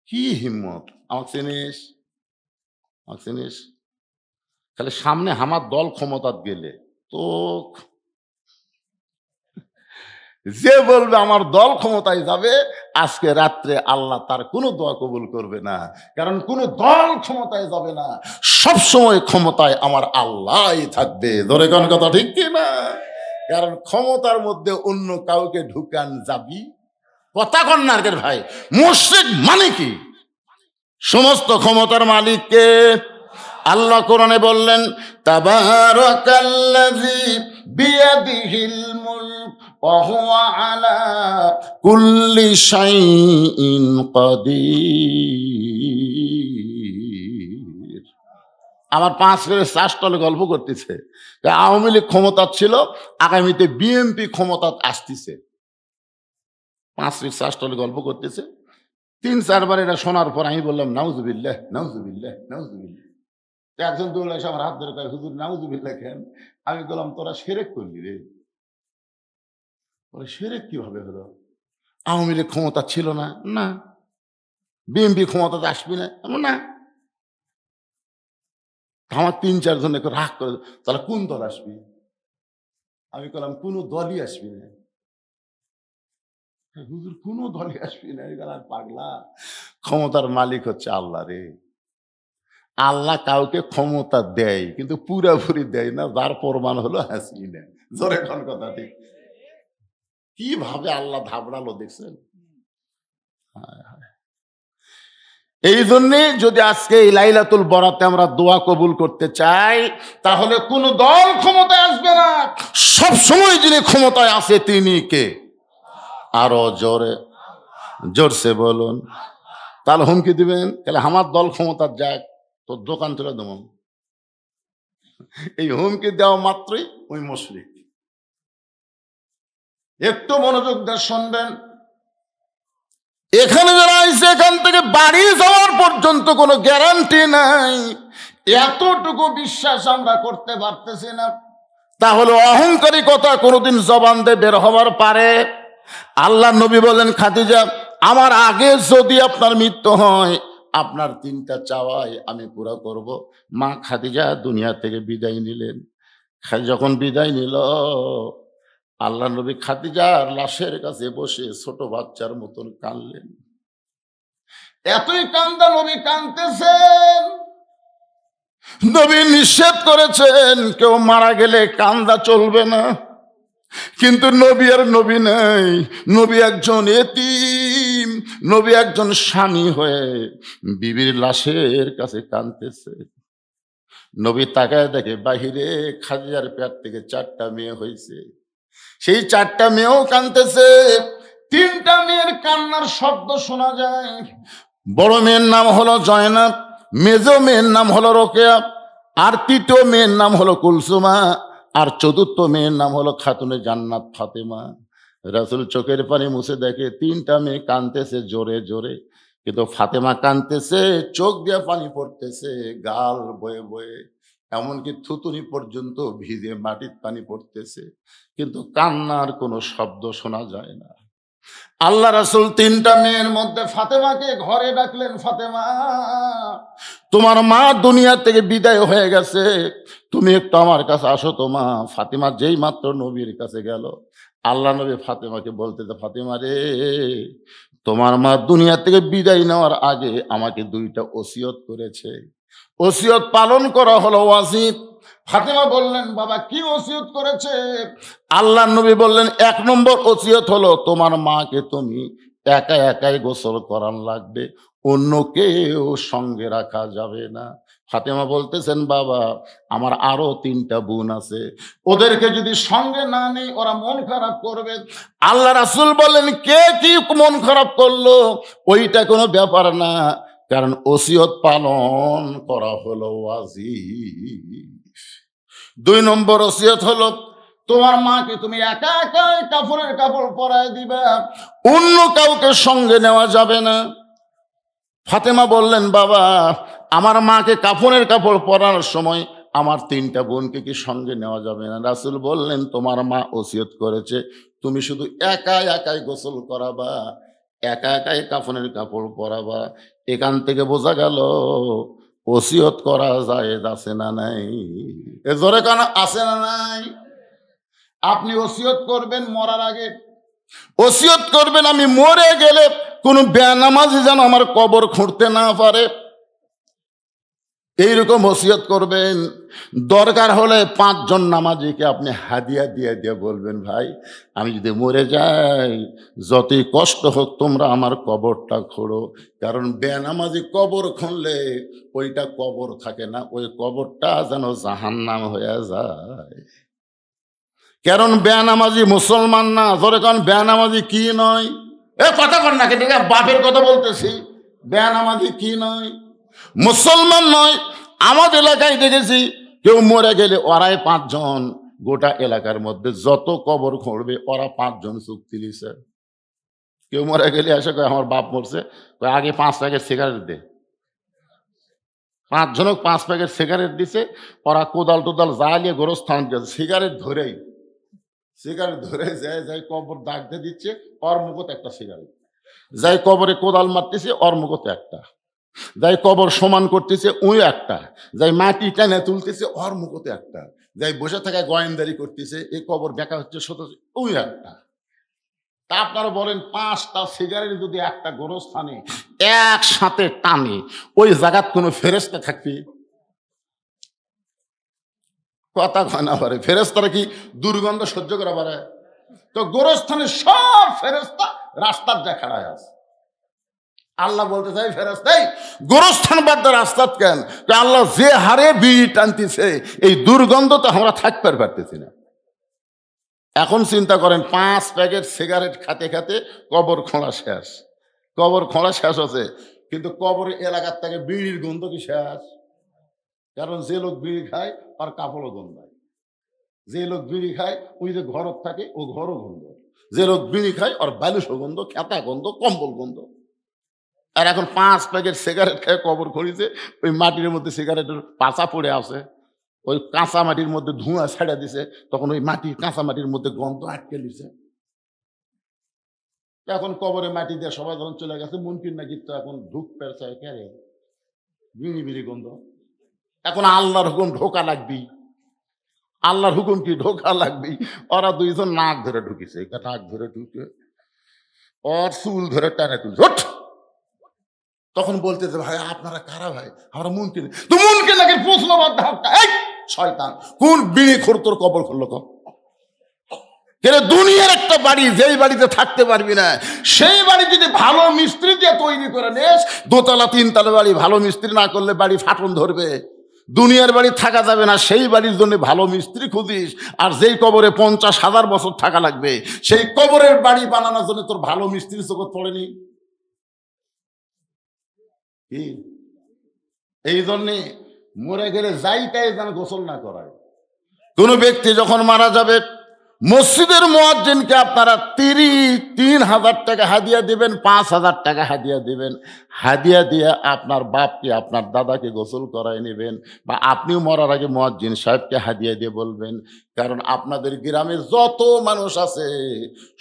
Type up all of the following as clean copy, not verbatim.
কি হিম্মত! আমাকে চিনিস? আমাকে চিনিস? খালি সামনে আমার দল ক্ষমতাত গেলে তো যে বলবে আমার দল ক্ষমতায় যাবে, আজকে রাত্রে আল্লাহ তার কোনো দোয়া কবুল করবে না। কারণ কোনো দল ক্ষমতায় যাবে না। সবসময় ক্ষমতায় আমার আল্লাহই থাকবে। ধরে কোন কথা ঠিক কি না? কারণ ক্ষমতার মধ্যে অন্য কাউকে ঢুকান যাবি? কথা কন না আরকের ভাই। মুশরিক মানে কি? সমস্ত ক্ষমতার মালিককে আল্লাহ কোরআনে বললেন, তাবারাকাল্লাযী বিয়াদিহিল মুলক ওয়া হুয়া আলা কুল্লি শাইইন কাদির। আমার ৫ মিনিট শ্বাসতলে গল্প করতেছে। আওয়ামী লীগ ক্ষমতা ছিল, আগামীতে বিএনপি ক্ষমতা আসতেছে। ৫ মিনিট শ্বাসতলে গল্প করতেছে। ৩-৪ বার এটা শোনার পর আমি বললাম, নাউজুবিল্লাহ, নাউজুবিল্লাহ, নাউজুবিল্লাহ। একজন দৌড়ে এসে আমার হাত ধরে কয়, হুজুর নাউজুবিল্লাহ কেন? আমি বললাম, তোরা শিরক করলি রে। বলে, শিরক কিভাবে হলো? আওয়ামী লীগ ক্ষমতা ছিল না? না। বিএনপি ক্ষমতাতে আসবি না? না। আমার ৩-৪ জন একটু রাগ করে, তাহলে কোন দল আসবি? আমি বললাম, কোন দলই আসবি না। হুজুর কোন দলই আসবি না? আমি বললাম, পাগলা, ক্ষমতার মালিক হচ্ছে আল্লাহ রে। আল্লাহ কাউকে ক্ষমতা দেয়, কিন্তু পুরাপুরি দেয় না। যার প্রমাণ হলো হাসিনা। জোরে কোন কথা ঠিক? কিভাবে আল্লাহ ধাবড়ালো দেখছেন? হায় হায়। এই জন্যে যদি আজকে এই লাইলাতুল বরাতে আমরা দোয়া কবুল করতে চাই, তাহলে কোন দল ক্ষমতায় আসবে না। সব সময় যিনি ক্ষমতায় আছে তিনি কে? আরো জোরে, জোরসে বলুন। তাহলে হুমকি দিবেন, তাহলে আমার দল ক্ষমতার যাক, তোর দোকান তুলে দেব। এই হুমকি দেওয়া মাত্রই ওই মুশরিক। একটু মনোযোগ দিয়ে শুনবেন। এখানে যারা আইছে, এখান থেকে বাড়ি যাওয়ার পর্যন্ত কোনো গ্যারান্টি নাই। এতটুকু বিশ্বাস আমরা করতে পারতেছি না, তাহলে অহংকারী কথা কোনোদিন জবান দিয়ে বের হবার পারে? আল্লাহ নবী বলেন, খাদিজা, আমার আগে যদি আপনার মৃত্যু হয়, আপনার ৩টা চাওয়াই আমি পুরা করব। মা খাদিজা দুনিয়া থেকে বিদায় নিলেন। যখন বিদায় নিল, আল্লাহ নবী খাদিজার লাশের কাছে বসে ছোট বাচ্চার মতন কাঁদলেন। এতই কান্দা, নবী কাঁদতেছেন। নবী নিষেধ করেছেন কেউ মারা গেলে কান্দা চলবে না, কিন্তু নবী আর নবী নাই। নবী একজন এতিম, নবী একজন স্বামী হয়ে বিবির লাশের কাছে কাঁদতেছে। নবী তাকায় দেখে বাহিরে খাদিজার পেট থেকে 4টা মেয়ে হয়েছে। সেই 4টা মেয়েও কাঁদতেছে। 3টা মেয়ের কান্নার শব্দ শোনা যায়। বড় মেয়ের নাম হলো জয়নাব, মেজো মেয়ের নাম হলো রোকেয়া, আর 3য় মেয়ের নাম হলো কুলসুমা, আর 4র্থ মেয়ের নাম হলো খাতুনে জান্নাত ফাতেমা। রাসূল চোখের পানি মুছে দেখে 3টা মেয়ে কাঁদতেছে জোরে জোরে, কিন্তু ফাতেমা কাঁদতেছে, চোখ দিয়ে পানি পড়তেছে, গাল বয়ে বয়ে, এমনকি থুতুনি পর্যন্ত ভিজে মাটির পানি পড়তেছে, কিন্তু কান্নার কোনো শব্দ শোনা যায় না। আল্লাহ রাসূল 3টা মেয়ের মধ্যে ফাতেমাকে ঘরে ডাকলেন, ফাতেমা, তোমার মা দুনিয়া থেকে বিদায় হয়ে গেছে, তুমি একটু আমার কাছে আসো তো মা। ফাতেমা যেই মাত্র নবীর কাছে গেল, আল্লাহ নবী ফাতেমাকে বলতেছে, ফাতেমা রে, তোমার মা দুনিয়া থেকে বিদায় নেওয়ার আগে আমাকে 2টা ওসিয়ত করেছে, ওসিয়ত পালন করা হলো ওয়াজিব। ফাতেমা বললেন, বাবা কি ওসিয়ত করেছে? আল্লাহ নবী বললেন, 1 নম্বর ওসিয়ত হলো তোমার মাকে তুমি একা একাই গোসল করান লাগবে, অন্য কেউ সঙ্গে রাখা যাবে না। ফাতেমা বলতেছেন, বাবা আমার আরো 3টা বোন আছে, ওদেরকে যদি সঙ্গে না নেই ওরা মন খারাপ করবে। আল্লাহ রাসূল বললেন, কে কি মন খারাপ করলো ওইটা কোনো ব্যাপার না, কারণ ওসিয়ত পালন করা হলো ওয়াজিব। 2 নম্বর ওসিয়ত হলো তোমার মাকে তুমি একা একাই কাফনের কাপড় পরায় দিবা, অন্য কাউকে সঙ্গে নেওয়া যাবে না। ফাতেমা বললেন, বাবা আমার মাকে কাফনের কাপড় পরানোর সময় আমার 3টা বোনকে কি সঙ্গে নেওয়া যাবে না? রাসূল বললেন, তোমার মা ওসিয়ত করেছে তুমি শুধু একা একাই গোসল করাবা, একা একাই কাফনের কাপড় পরাবা। এখান থেকে বোঝা গেল ওসিয়ত করা যায় আছে না নাই? এ জোরে কান আছে না নাই? আপনি ওসিয়ত করবেন মরার আগে, ওসিয়ত করবেন আমি মরে গেলে কোনো বেনামাজি যেন আমার কবর খুঁড়তে না পারে, এইরকম ওসিয়ত করবেন। দরকার হলে 5 জন নামাজিকে আপনি হাদিয়া দিয়ে দিয়ে বলবেন, ভাই আমি যদি মরে যাই যতই কষ্ট হোক তোমরা আমার কবরটা খোঁড়ো, কারণ বেনামাজি কবর খুঁড়লে ওইটা কবর থাকে না, ওই কবরটা যেন জাহান্নাম হয়ে যায়। কারণ বেনামাজি মুসলমান না। ধরে কারণ বেনামাজি কি নয়? এ কথা কর না, কিন্তু বাপের কথা বলতেছি। বেনামাজি কি নয়? মুসলমান নয়। আমাদের এলাকায় দেখেছি কেউ মরে গেলে ওরাই 5 জন, গোটা এলাকার মধ্যে যত কবর খুঁড়বে ওরা 5 জন চুক্তি লিছে। কেউ মরে গেলে এসে কয় আমার বাপ মরছে, আগে 5 প্যাকেট সিগারেট দে। 5 জনক 5 প্যাকেট সিগারেট দিছে। ওরা কোদাল টোদাল জ্বালিয়ে গোরস্থান গেছে, সিগারেট ধরে যায় যাই কবর দাগ দিয়ে দিচ্ছে, ওর মুখত একটা সিগারেট। যাই কবরে কোদাল মারতেছে, ওর মুখত একটা। যাই কবর সমান করতেছে ওই একটা। যাই মাটি টেনে তুলতেছে, ওর মুখতে একটা। যাই বসে থাকায় গোয়েন্দারি করতেছে, এই কবর দেখা হচ্ছে শত, ওই একটা। তা আপনারা বলেন 5টা সিগারেট যদি একটা গোরস্থানে একসাথে টানে, ওই জায়গাত কোনো ফেরেশতা থাকবে? কথা কয় না পারে। ফেরেশতারা কি দুর্গন্ধ সহ্য করা পারে? তো গোরস্থানের সব ফেরেশতা রাস্তার দিয়ে খাড়ায় আছে। আল্লাহ বলতে চাই ফেরেশতাই গোরস্থান বাদ দিয়ে রাস্তাত কেন? আল্লাহ যে হারে বিড়ি টানতেছে, এই দুর্গন্ধ তো আমরা থাকতে পারতেছি না। এখন চিন্তা করেন 5 প্যাকেট সিগারেট খাতে খাতে কবর খোঁড়া শেষ। কবর খোঁড়া শেষ হচ্ছে, কিন্তু কবরের এলাকার থেকে বিড়ির গন্ধ কি শেষ? কারণ যে লোক বিড়ি খায় তার কাপড়ও গন্ধায়, যে লোক বিড়ি খায় ওই যে ঘরত থাকে ও ঘরও গন্ধ, যে লোক বিড়ি খায় ওর বালুসও গন্ধ, খেতা গন্ধ, কম্বল গন্ধ। আর এখন 5 প্যাকেট সিগারেট খেয়ে কবর খড়িছে, ওই মাটির মধ্যে সিগারেটের পাচা পড়ে আছে, ওই কাঁচা মাটির মধ্যে ধোঁয়া ছেড়ে দিছে, তখন ওই মাটি কাঁচা মাটির মধ্যে গন্ধ আটকে দিছে। এখন কবরে মাটি দিয়ে সবাই যখন চলে গেছে, মুনকির নাকি তো এখন ঢুক পেরছে কেরে বিড়ি বিড়ি গন্ধ। এখন আল্লাহর হুকুম ঢোকা লাগবি, আল্লাহর হুকুম কি ঢোকা লাগবি। ওরা 2 জন নাক ধরে ঢুকিছে, নাক ধরে ঢুকে ওর চুল ধরে টানে তুলছে। তখন বলতেছে, ভাই আপনারা কারা ভাই? আমরা মুনকির। তো মুনকির নাকি প্রশ্ন বাদ এই শয়তান, কোন বিড়ি খোর তোর কবর খুললো? দুনিয়ার একটা বাড়ি, যেই বাড়িতে থাকতে পারবি না, সেই বাড়ি যদি ভালো মিস্ত্রি দিয়ে তৈরি করে নেস, 2তলা 3তলা বাড়ি ভালো মিস্ত্রি না করলে বাড়ি ফাটন ধরবে। দুনিয়ার বাড়ি থাকা যাবে না, সেই বাড়ির জন্য ভালো মিস্ত্রি খুঁজিস। আর যেই কবরে 50,000 বছর থাকা লাগবে, সেই কবরের বাড়ি বানানোর জন্য তোর ভালো মিস্ত্রি চোখত পড়েনি কি? এই জন্যে মরে গেলে যাই তাই যেন গোসল না করায়। কোন ব্যক্তি যখন মারা যাবে, মসজিদের মুয়াজ্জিনকে আপনারা 3,000 টাকা হাদিয়া দিবেন, 5,000 টাকা হাদিয়া দিবেন। হাদিয়া দিয়ে আপনার বাপকে আপনার দাদাকে গোসল করায় নেবেন, বা আপনিও মরার আগে মুয়াজ্জিন সাহেবকে হাদিয়া দিয়ে বলবেন, কারণ আপনাদের গ্রামে যত মানুষ আছে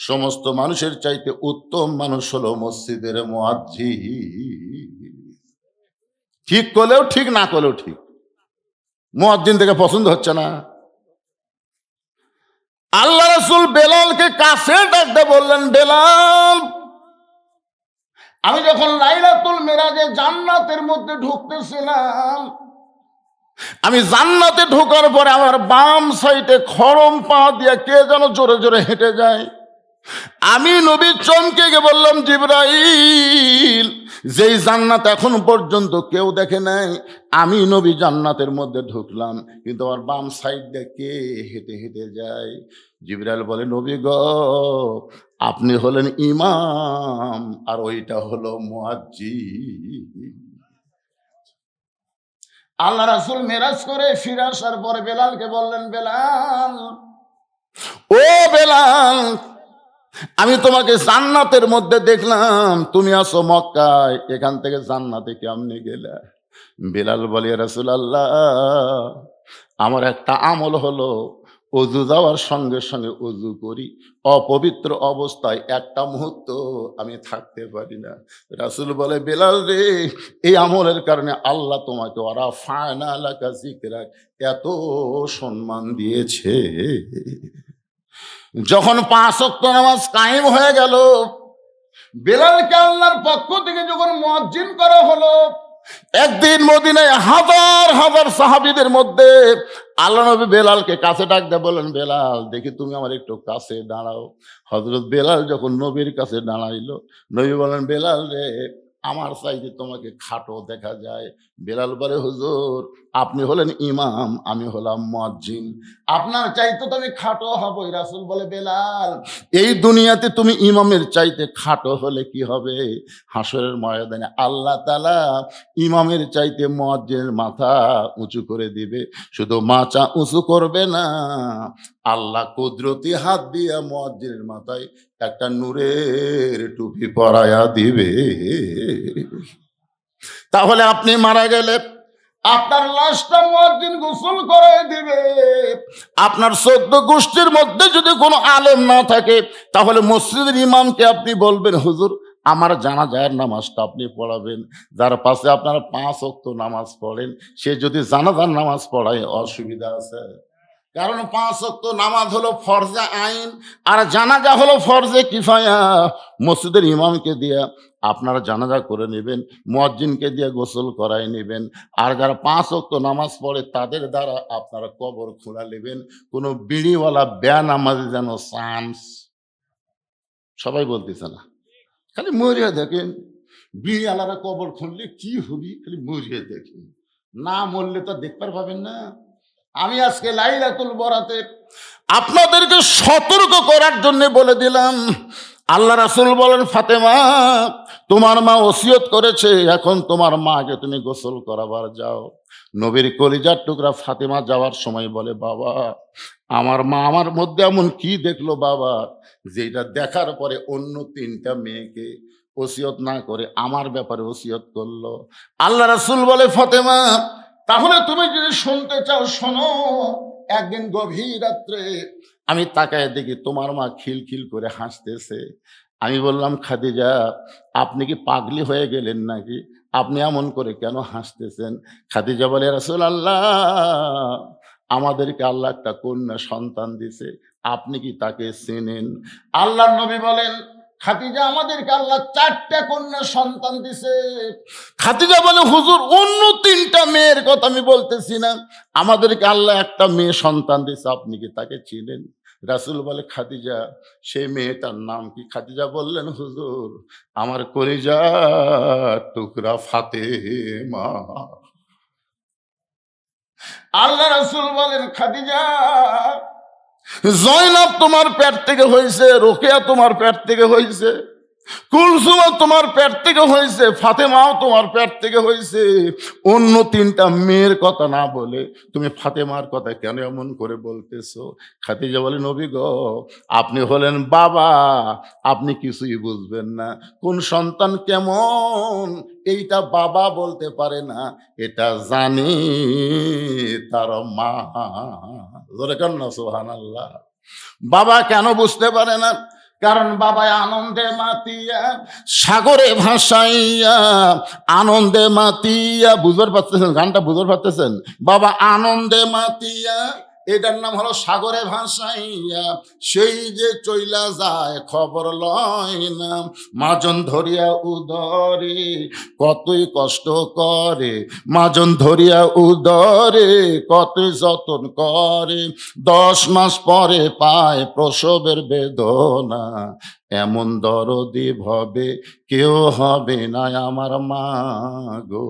সমস্ত মানুষের চাইতে উত্তম মানুষ হলো মসজিদের মুয়াজ্জিন। ঠিক করলেও ঠিক, না করলেও ঠিক, মুয়াজ্জিন থেকে পছন্দ হচ্ছে না। আল্লাহ রাসূল বেলালকে কাছে ডাকতে বললেন, বেলাল আমি যখন লাইলাতুল মিরাজে জান্নাতের মধ্যে ঢুকতেছিলাম, আমি জান্নাতে ঢোকার পরে আমার বাম সাইডে খড়ম পা দিয়ে কে যেন জোরে জোরে হেঁটে যায়। আমি নবী চমকে গিয়ে বললাম, জিবরাইল, যেই জান্নাত এখন পর্যন্ত কেউ দেখে নাই, আমি নবী জান্নাতের মধ্যে ঢুকলাম, কিন্তু আমার বাম সাইড দিয়ে কে হেঁটে হেঁটে যায়? জিবরাইল বলে, নবী গো, আপনি হলেন ইমাম আর ওইটা হলো মুয়াজ্জিন। আল্লাহ রাসূল মেরাজ করে ফিরে আসার পরে বেলালকে বললেন, বেলাল, ও বেলাল, আমি তোমাকে জান্নাতের মধ্যে দেখলাম, তুমি আছো মক্কায়, এখান থেকে জান্নাতে কেমনে গেলে? বেলাল বলে, রাসূলুল্লাহ, আমার একটা আমল হলো, অজু যাওয়ার সঙ্গে সঙ্গে অজু করি, অপবিত্র অবস্থায় একটা মুহূর্ত আমি থাকতে পারি না। রাসূল বলে, বেলাল রে, এই আমলের কারণে আল্লাহ তোমাকে ওরা ফায়না লাকা যিকরাক এত সম্মান দিয়েছে। যখন 5 ওয়াক্ত নামাজ কায়েম হয়ে গেল, বেলালকে আল্লাহর পক্ষ থেকে যখন মুয়াজ্জিন করা হলো, একদিন মদিনায় হাজার হাজার সাহাবীদের মধ্যে আল্লাহ নবী বেলালকে কাছে ডাক দিয়ে বললেন, বেলাল দেখি তুমি আমার একটু কাছে দাঁড়াও। হযরত বেলাল যখন নবীর কাছে দাঁড়াইলো, নবী বলেন, বেলাল রে, আমার চাইতে তোমাকে খাটো দেখা যায়। বেলাল বলে, হুজুর আপনি হলেন ইমাম, আমি হলাম মুয়াজ্জিন, আপনার চাইতে তো আমি খাটো হবই। রাসূল বলে, বেলাল এই দুনিয়াতে তুমি ইমামের চাইতে খাটো হলে কি হবে, হাসরের ময়দানে আল্লাহ তাআলা ইমামের চাইতে মুয়াজ্জিনের মাথা উঁচু করে দিবে। শুধু মাথা উঁচু করবে না, আল্লাহ কুদরতি হাত দিয়ে মুয়াজ্জিনের মাথায় একটা নূরের টুপি পরায়া দিবে। তাহলে আপনি মারা গেলে আপনার লাশটা মুয়াজ্জিন গোসল করে দিবে। আপনার 14 গোষ্ঠীর মধ্যে যদি কোনো আলেম না থাকে, তাহলে মসজিদের ইমামকে আপনি বলবেন, হুজুর আমার জানাজার নামাজটা আপনি পড়াবেন। যার পাশে আপনারা 5 ওয়াক্ত নামাজ পড়েন, সে যদি জানাজার নামাজ পড়ায়, অসুবিধা আছে? কারণ 5 ওয়াক্ত নামাজ হলো ফরজে আইন, আর জানাজা হলো ফরজে কিফায়া। মসজিদের ইমামকে দিয়া আপনারা জানাজা করে নেবেন, মুয়াজ্জিনকে দিয়ে গোসল করায় নেবেন, আর যারা 5 ওয়াক্ত নামাজ পড়ে তাদের দ্বারা আপনারা কবর খোঁড়া নেবেন। কোনো বিড়িওয়ালা বেনামাজি যেন চান্স, সবাই বলতেছে না, খালি মরিয়া দেখেন। বিড়িওয়ালারা কবর খুঁড়লে কি হবি, খালি মরিয়া দেখেন, না মরলে তো দেখতে পাবেন না। আমি আজকে লাইলাতুল বরাতে আপনাদেরকে সতর্ক করার জন্য বলে দিলাম। আল্লাহ রাসূল বলেন, ফাতেমা তোমার মা ওসিয়ত করেছে, এখন তোমার মাকে তুমি গোসল করাবার যাও। নবীর কলিজার টুকরা ফাতেমা যাওয়ার সময় বলে, বাবা আমার মা আমার মধ্যে এমন কি দেখলো বাবা, যেটা দেখার পরে অন্য 3টা মেয়েকে ওসিয়ত না করে আমার ব্যাপারে ওসিয়ত করলো। আল্লাহ রাসূল বলে, ফাতেমা তাহলে তুমি যদি শুনতে চাও শোনো। একদিন গভীর রাত্রে আমি তাকায় দেখি তোমার মা খিলখিল করে হাসতেছে। আমি বললাম, খাদিজা আপনি কি পাগলি হয়ে গেলেন নাকি, আপনি এমন করে কেন হাসতেছেন? খাদিজা বলে, রাসূলুল্লাহ আমাদেরকে আল্লাহ একটা কন্যা সন্তান দিছে, আপনি কি তাকে চেনেন? আল্লাহর নবী বলেন, খাদিজা আমাদেরকে আল্লাহ 4টা কন্যা সন্তান দিছে। খাদিজা বলে, হুজুর অন্য 3টা মেয়ের কথা আমি বলতেছি না, আমাদেরকে আল্লাহ একটা মেয়ে সন্তান দিছে, আপনি কি তাকে চিনেন? রাসূল বলে, খাদিজা সেই মেয়েটার নাম কি? খাদিজা বললেন, হুজুর আমার কলিজার টুকরা ফাতেমা। আল্লাহ রাসূল বলেন, খাদিজা জয়নাব তোমার পেট থেকে হয়েছে, রোকেয়া তোমার পেট থেকে হয়েছে, কুলসুমা তোমার পেট থেকে হয়েছে, ফাতেমাও তোমার পেট থেকে হয়েছে। অন্য 3টা মেয়ের কথা না বলে তুমি ফাতেমার কথা কেন এমন করে বলতেছো? খাদিজা বলে, নবী গো আপনি হলেন বাবা, আপনি কিছুই বুঝবেন না। কোন সন্তান কেমন এইটা বাবা বলতে পারে না, এটা জানি তার মা। জোরে কান না সুবহানাল্লাহ। বাবা কেন বুঝতে পারে না? কারণ বাবা আনন্দে মাতিয়া, সাগরে ভাসাইয়া, আনন্দে মাতিয়া, বুঝতে পারতেছেন গানটা, বুঝতে পারতেছেন? বাবা আনন্দে মাতিয়া, এটার নাম হলো সাগরে ভাসাইয়া, সেই যে চইলা যায় খবর লয় না, মাজন ধরিয়া উদরে কতই কষ্ট করে, মাজন ধরিয়া উদরে কতই যতন করে, 10 মাস পরে পায় প্রসবের বেদনা, এমন দরদি ভবে কেউ হবে না আমার মা গো।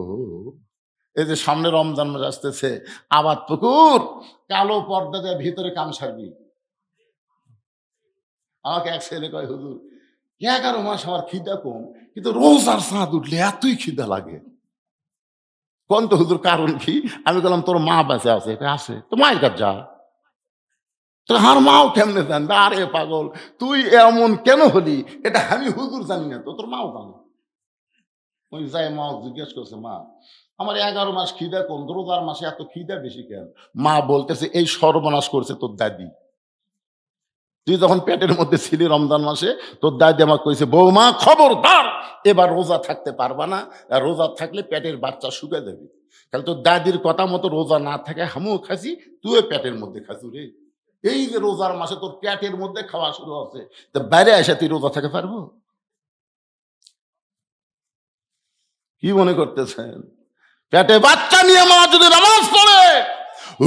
এই যে সামনে রমজান মাস আসতেছে, আবাদ পুকুর কালো পর্দা দিয়ে ভিতরে কাম সারবি। আমাকে এক ছেলে কয়, হুজুর 11 মাস আমার খিদা কম, কিন্তু রোজার চাঁদ উঠলে এতই খিদা লাগে। কোন তো হুজুর কারণ কি? আমি বললাম, তোর মা বেঁচে আছে, এটা আছে তো মায়ের কাছে যা। তো আর মাও কেমনে জানবে? আরে পাগল তুই এমন কেন হলি, এটা আমি হুজুর জানি না তো তোর মাও জানে। ওই যাই মা জিজ্ঞেস করছে, মা আমার 11 মাস খিদা কম, রোজার মাসে এত খিদা বেশি কেন? মা বলতেছে, এই সর্বনাশ করছে তোর দাদি। তুই যখন পেটের মধ্যে ছিলি রমজান মাসে, তোর দাদি আমাকে কইছে, বৌমা খবরদার এবার রোজা থাকতে পারবা না, আর রোজা থাকলে পেটের বাচ্চা শুকে যাবে। তাহলে তোর দাদির কথা মতো রোজা না থাকে আমিও খাসি, তুইও পেটের মধ্যে খাসু রে। এই যে রোজার মাসে তোর পেটের মধ্যে খাওয়া শুরু হচ্ছে, তো বাইরে এসে তুই রোজা থাকতে পারবো? কি মনে করতেছেন? পেটে বাচ্চা নিয়ে মা যদি নামাজ পড়ে,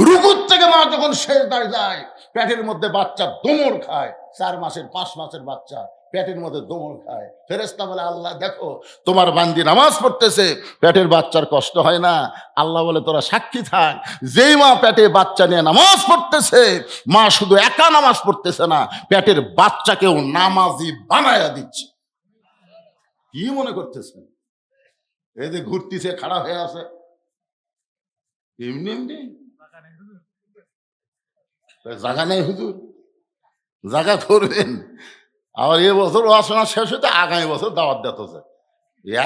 রুকুর থেকে মা যখন সেজদায় যায়, পেটের মধ্যে বাচ্চা দোমড় খায়। 4 মাসের 5 মাসের বাচ্চা পেটের মধ্যে দোমড় খায়। ফেরেশতা বলে, আল্লাহ দেখো তোমার বান্দি নামাজ পড়তেছে, পেটের বাচ্চার কষ্ট হয় না। আল্লাহ বলে, তোরা সাক্ষী থাক, যেই মা পেটে বাচ্চা নিয়ে নামাজ পড়তেছে, মা শুধু একা নামাজ পড়তেছে না, পেটের বাচ্চাকেও নামাজি বানায়া দিচ্ছে। কি মনে করতেছেন? এই যে ঘুরতিছে, খাড়া হয়ে আছে, এমনি এমনি জায়গা নেই হুজুর, জায়গা করবেন। আবার এ বছর ওয়াশোনা শেষ হতে আগামী বছর দাওয়াত দিতেছে,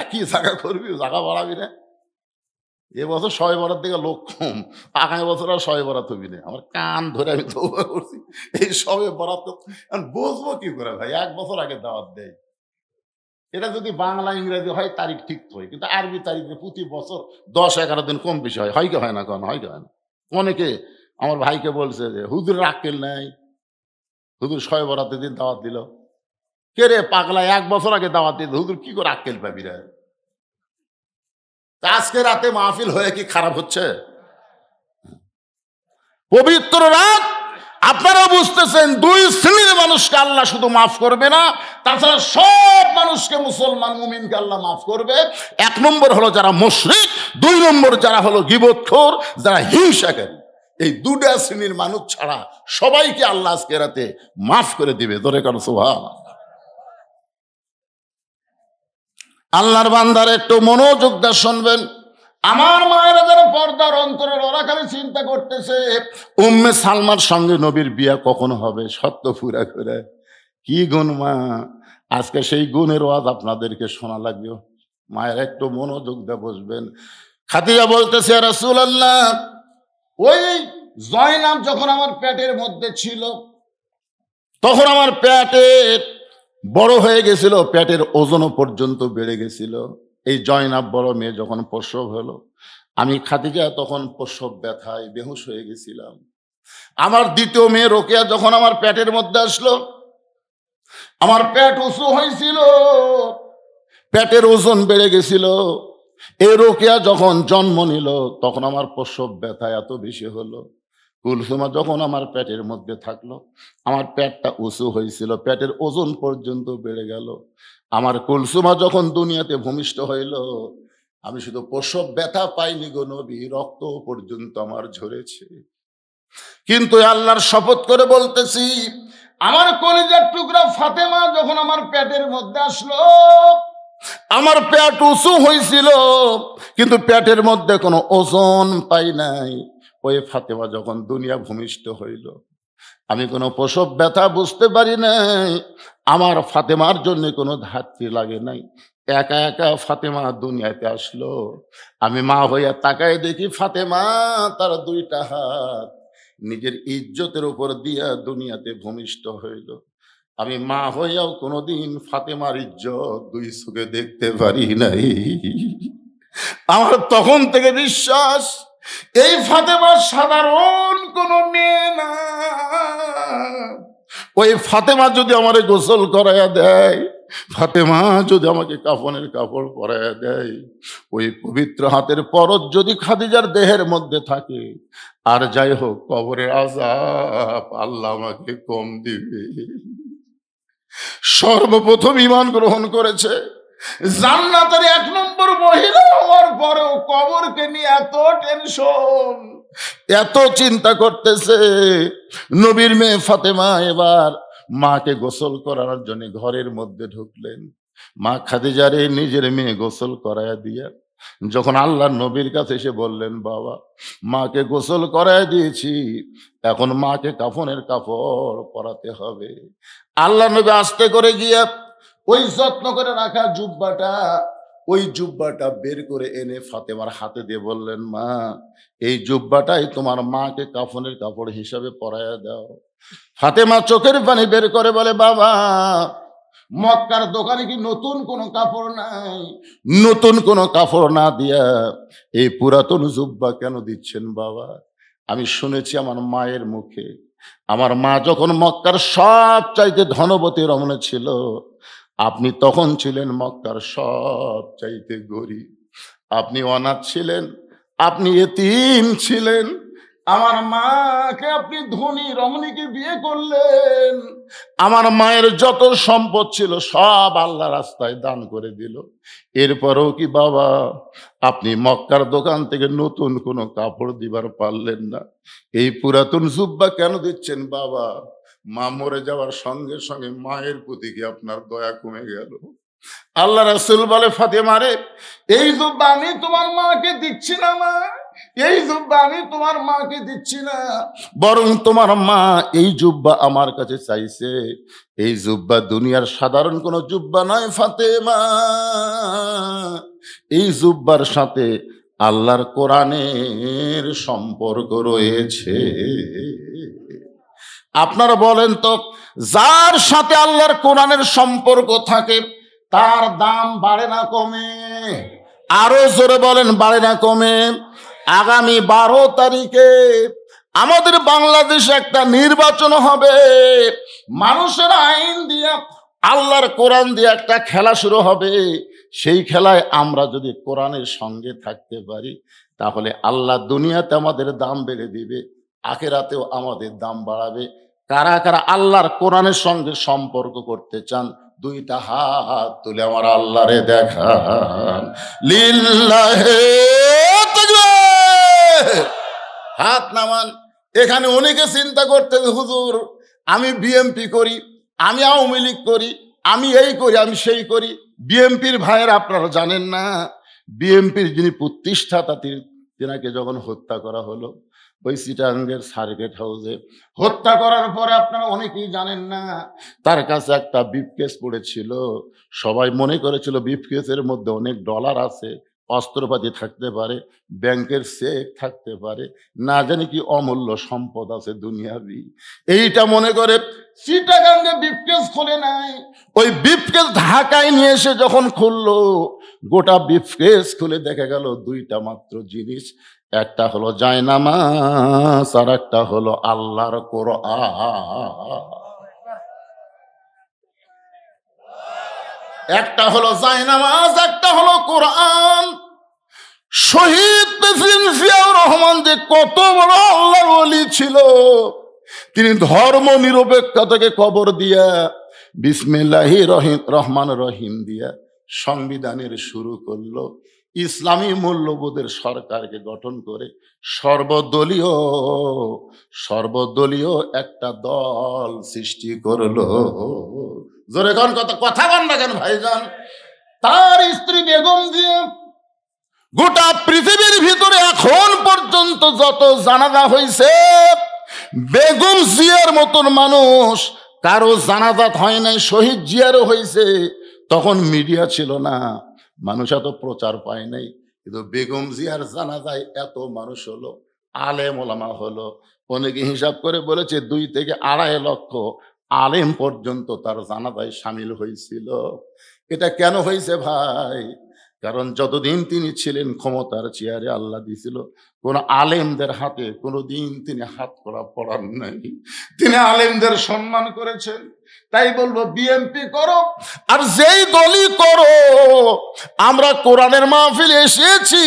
একই জায়গা করবি, জায়গা বাড়াবি না। এ বছর 100 বরাত দিকে লোক কম, আগামী বছর আর 100 বরাত হবি না। আমার কান ধরে আমি তৌবা করছি, এই সবে বরাত বুঝবো কি করে ভাই? 1 বছর আগে দাওয়াত দেয়। এটা যদি বাংলা ইংরেজি হয় তারিখ ঠিক হয়, কিন্তু আরবি তারিখে প্রতি বছর 10-11 দিন কম বেশি হয়। হয় কি হয় না? কোন হয় কি হয় না? অনেকে আমার ভাইকে বলছে যে হুজুর আক্কেল নাই, হুজুর 100 বরাতের দিন দাওয়াত দিল। কে রে পাগলা, 1 বছর আগে দাওয়াত দিল, হুজুর কি করে আক্কেল পাবি রে? তা আজকে রাতে মাহফিল হয়ে কি খারাপ হচ্ছে? পবিত্র রাত, আপনারা বুঝতেছেন 2 শ্রেণীর মানুষকে আল্লাহ শুধু মাফ করবে না, তাছাড়া সব মানুষকে, মুসলমান মুমিনকে আল্লাহ মাফ করবে। 1 নম্বর হলো যারা মুশরিক, 2 নম্বর যারা হলো গীবতখোর, যারা হিংসাকারী। এই 2টা শ্রেণীর মানুষ ছাড়া সবাইকে আল্লাহ আজকে রাতে মাফ করে দিবে। ধরে কারো সুবহানাল্লাহ। আল্লাহর বান্দার একটু মনোযোগ দিয়ে শুনবেন। আমার মায়েরা যারা পর্দার অন্তরের, ওরা খালি চিন্তা করতেছে উম্মে সালমার সঙ্গে নবীর বিয়া কখন হবে, সত্য পুরা করে। কি গুণ মা, আজকে সেই গুণের ওয়াজ আপনাদেরকে শোনা লাগবে। মায়ের একটু মনোযোগ দিয়ে বসবেন। খাদিজা বলতেছে, ইয়া রাসূলুল্লাহ, ওই জয়নাব যখন আমার পেটের মধ্যে ছিল, তখন আমার পেটের বড় হয়ে গেছিল, পেটের ওজনও পর্যন্ত বেড়ে গেছিল। এই জয়নাব বড় মেয়ে যখন প্রসব হলো, আমি খাদিজা তখন প্রসব ব্যথায় বেহুশ হয়ে গেছিলাম। আমার দ্বিতীয় মেয়ে রোকেয়া যখন আমার পেটের মধ্যে আসলো, আমার পেট উঁচু হয়েছিল, পেটের ওজন বেড়ে গেছিল। এই রোকেয়া যখন জন্ম নিল, তখন আমার প্রসব ব্যথা এত বেশি হলো। কুলসুমা যখন আমার পেটের মধ্যে থাকলো, আমার পেটটা উঁচু হয়েছিল, পেটের ওজন পর্যন্ত বেড়ে গেল। আমার কুলসুমা যখন দুনিয়াতে ভূমিষ্ঠ হইল, আমি শুধু প্রসব ব্যথা পাইনি গো নবী, রক্ত পর্যন্ত আমার ঝরেছে। কিন্তু আল্লাহর শপথ করে বলতেছি, আমার কলিজার টুকরা ফাতেমা যখন আমার পেটের মধ্যে আসলো, আমার পেট উঁচু হয়েছিল, কিন্তু পেটের মধ্যে কোনো ওজন পাই নাই। ওই ফাতেমা যখন দুনিয়া ভূমিষ্ঠ হইল, আমি কোনো প্রসব ব্যথা বুঝতে পারি নাই। আমার ফাতেমার জন্য কোনো ধাত্রী লাগে নাই, একা একা ফাতেমা দুনিয়াতে আসলো। আমি মা হইয়া তাকায় দেখি ফাতেমা তার 2টা হাত নিজের ইজ্জতের উপর দিয়া দুনিয়াতে ভূমিষ্ঠ হইল। আমি মা হইয়াও কোনোদিন ফাতেমার ইজ্জত 2 চোখে দেখতে পারি নাই। আমার তখন থেকে বিশ্বাস, এই ফাতেমা সাধারণ কোনো মেয়ে না। ওই ফাতেমা যদি আমারে গোসল করাইয়া দেয়, ফাতেমা যদি আমাকে কাফনের কাপড় পরাইয়া দেয়, ওই পবিত্র হাতের পরশ যদি খাদিজার দেহের মধ্যে থাকে, আর যাই হোক কবরের আযাব আল্লাহ আমাকে কম দিবে। সর্বপ্রথম ঈমান গ্রহণ করেছে, জান্নাতের 1 নম্বর মহিলা হওয়ার পরেও কবরকে নিয়ে এত টেনশন, এত চিন্তা করতেছে। নবীর মেয়ে ফাতেমা এবার মাকে গোসল করানোর জন্য ঘরের মধ্যে ঢুকলেন। মা খাদিজারে নিজের মেয়ে গোসল করায়া দিয়া যখন আল্লাহর নবীর কাছে এসে বললেন, বাবা মাকে গোসল করায় দিয়েছি, এখন মাকে কাফনের কাপড় পরাতে হবে। আল্লাহ নবী আস্তে করে গিয়া ওই যত্ন করে রাখা জুব্বাটা ওই জুব্বাটা বের করে এনে ফাতেমার হাতে দিয়ে বললেন, মা, এই জুব্বাটাই তোমার মাকে কাফনের কাপড় হিসাবে পরাইয়া দাও। ফাতেমা চোখের পানি বের করে বলে, বাবা, মক্কার দোকানে কি নতুন কোনো কাপড় নাই? নতুন কোনো কাপড় না দিয়া এই পুরাতন জুব্বা কেন দিচ্ছেন বাবা? আমি শুনেছি আমার মায়ের মুখে, আমার মা যখন মক্কার সব চাইতে ধনবতী রমণী ছিল, আপনি তখন ছিলেন মক্কার সব চাইতে গরিব। আপনি অনাথ ছিলেন, আপনি এতিম ছিলেন। আমার মাকে আপনি ধনী রমণীকে বিয়ে করলেন। আমার মায়ের যত সম্পদ ছিল সব আল্লাহ রাস্তায় দান করে দিল। এরপরেও কি বাবা আপনি মক্কার দোকান থেকে নতুন কোনো কাপড় দিবার পারলেন না? এই পুরাতন জুব্বা কেন দিচ্ছেন বাবা? মা মরে যাওয়ার সঙ্গে সঙ্গে মায়ের প্রতি কি আপনার দয়া কমে গেল? আল্লাহ রাসূল বলে, ফাতেমা রে, এই জুব্বা আমি তোমার মাকে দিচ্ছি না মা, এই জুব্বা আমি তোমার মাকে দিচ্ছি না, বরং তোমার মা এই জুব্বা আমার কাছে চাইছে। এই জুব্বা দুনিয়ার সাধারণ কোনো জুব্বা নয় ফাতেমা, এই জুব্বার সাথে আল্লাহর কোরআনের সম্পর্ক রয়েছে। আপনারা বলেন তো, যার সাথে আল্লাহর কোরআনের সম্পর্ক থাকে তার দাম বাড়ে না কমে? আরো জোরে বলেন, বাড়ে না কমে? আগামী 12 তারিখে আমাদের বাংলাদেশে একটা নির্বাচন হবে। মানুষের আইন দিয়ে, আল্লাহর কোরআন দিয়ে একটা খেলা শুরু হবে। সেই খেলায় আমরা যদি কোরআনের সঙ্গে থাকতে পারি, তাহলে আল্লাহ দুনিয়াতে আমাদের দাম বেড়ে দিবে, আখিরাতেও আমাদের দাম বাড়াবে। কারা কারা আল্লাহর কোরআনের সঙ্গে সম্পর্ক করতে চান, দুইটা হাত তুলে আমার আল্লাহরে দেখান। লিল্লাহে তাকবীর। হাত নামান। এখানে অনেকে চিন্তা করতে, হুজুর আমি বিএমপি করি, আমি আওয়ামী লীগ করি, আমি এই করি, আমি সেই করি। বিএমপির ভাইয়ের আপনারা জানেন না, বিএমপির যিনি প্রতিষ্ঠাতা তিনাকে যখন হত্যা করা হলো ওই চিটাগাঙ্গের সার্কিট হাউসে, হত্যা করার পরে আপনারা অনেকেই জানেন না, তার কাছে একটা ব্রিফকেস পড়েছিল। সবাই মনে করেছিল ব্রিফকেসের মধ্যে অনেক ডলার আছে, অস্ত্রপাতি থাকতে পারে, ব্যাংকের চেক থাকতে পারে, না জানি কি অমূল্য সম্পদ আছে দুনিয়াবি। এইটা মনে করে চিটাগাঙ্গে ব্রিফকেস খোলে নাই। ওই ব্রিফকেস ঢাকায় নিয়ে এসে যখন খুললো, গোটা ব্রিফকেস খুলে দেখা গেল দুইটা মাত্র জিনিস, একটা হলো জায়নামাজ আর একটা হলো আল্লাহর কোরআন। একটা হলো জায়নামাজ, একটা হলো কোরআন। শহীদ প্রেসিডেন্ট জিয়াউর রহমান যে কত বড় আল্লাহর ওলি ছিল, তিনি ধর্ম নিরপেক্ষতাকে কবর দিয়া বিসমিল্লাহির রহমান রহিম দিয়া সংবিধানের শুরু করলো। ইসলামী মূল্যবোধের সরকারকে গঠন করে সর্বদলীয় একটা দল সৃষ্টি করলো। জোরে কোন কথা বল না কেন ভাইজান? তার স্ত্রী বেগম জিয়া গোটা পৃথিবীর ভিতরে এখন পর্যন্ত যত জানাজা হয়েছে, বেগম জিয়ার মতন মানুষ কারো জানাজাত হয় নাই। শহীদ জিয়ারও হয়েছে, তখন মিডিয়া ছিল না, মানুষ এত প্রচার পায় নাই, কিন্তু বেগম জিয়ার জানাজায় এত মানুষ হলো, আলেম ওলামা হলো। অনেকে হিসাব করে বলেছে 2 থেকে 2.5 লক্ষ আলেম পর্যন্ত তার জানাজায় সামিল হয়েছিল। এটা কেন হয়েছে ভাই? কারণ যতদিন তিনি ছিলেন ক্ষমতার চেয়ারে, আল্লাহ দিয়েছিল কোন আলেমদের হাতে কোনোদিন তিনি হাত করা পড়ান নাই। তিনি আলেমদের সম্মান করেছেন। তাই বলবো, বিএনপি করো আর যেই দলই করো, আমরা কোরআনের মাহফিলে এসেছি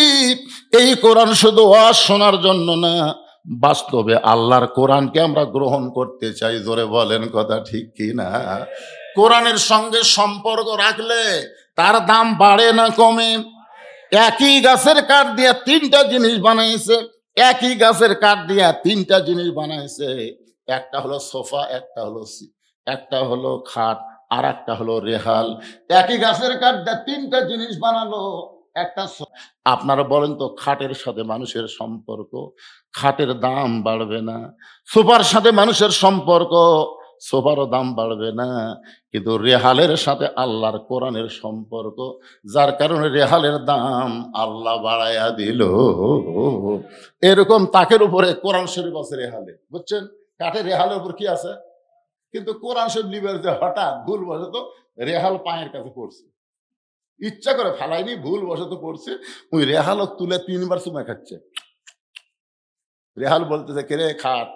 এই কোরআন শুধু ওয়াজ শোনার জন্য না, বাস্তবে আল্লাহর কোরআনকে আমরা গ্রহণ করতে চাই। জোরে বলেন কথা ঠিক কি না? কোরআনের সঙ্গে সম্পর্ক রাখলে তার দাম বাড়ে না কমে? একই গাছের কাঠ দিয়া 3টা জিনিস বানাইছে, একই গাছের কাঠ দিয়া 3টা জিনিস বানাইছে। একটা হলো সোফা, একটা হলো খাট, আর একটা হলো রেহাল। একই গাছের কাঠ দিয়া 3টা জিনিস বানালো। আপনারা বলেন তো, খাটের সাথে মানুষের সম্পর্ক, খাটের দাম বাড়বে না? সোফার সাথে মানুষের সম্পর্ক, সোফারও দাম বাড়বে না, কিন্তু রেহালের সাথে আল্লাহর কোরআনের সম্পর্ক, যার কারণে রেহালের দাম আল্লাহ বাড়াইয়া দিল। এরকম তাকের উপরে কোরআন শরীফ আছে রেহালে, বুঝছেন? কাঠের রেহালের উপর কি আছে? কিন্তু কোরআন শরীফ লিবার যে হঠাৎ ভুল বশত রেহাল পায়ের কাছে পড়ছে, ইচ্ছা করে ফালাইনি, ভুল বশত পড়ছে, ওই রেহাল তুলে 3 বার চুমা খাচ্ছে। রেহাল বলতেছে, কে রে খাট,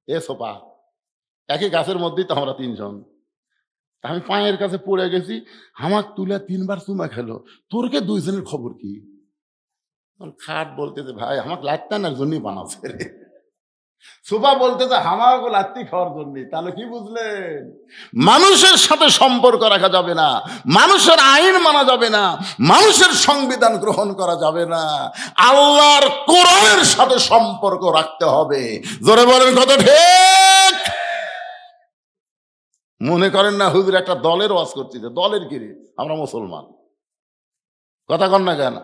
এ সোপা, একই গাছের মধ্যেই তো আমরা 3 জন, আমি পায়ের কাছে পড়ে গেছি, আমাক তুলে 3 বার চুমা খেলো, তোর কে 2 জনের খবর কি? খাট বলতেছে, ভাই আমাকে লাত্তানার জন্যই বানাচ্ছে রে। সোফা বলতেছে, আমাকে লাত্তি খাওয়ার জন্য। তাহলে কি বুঝলেন? মানুষের সাথে সম্পর্ক রাখা যাবে না, মানুষের আইন মানা যাবে না, মানুষের সংবিধান গ্রহণ করা যাবে না, আল্লাহর কোরআনের সাথে সম্পর্ক রাখতে হবে। জোরে বলেন কত ঠিক? মনে করেন না হুজুর একটা দলের ওয়াজ করতেছে, দলের কিরে, আমরা মুসলমান, কথা কন না কেন?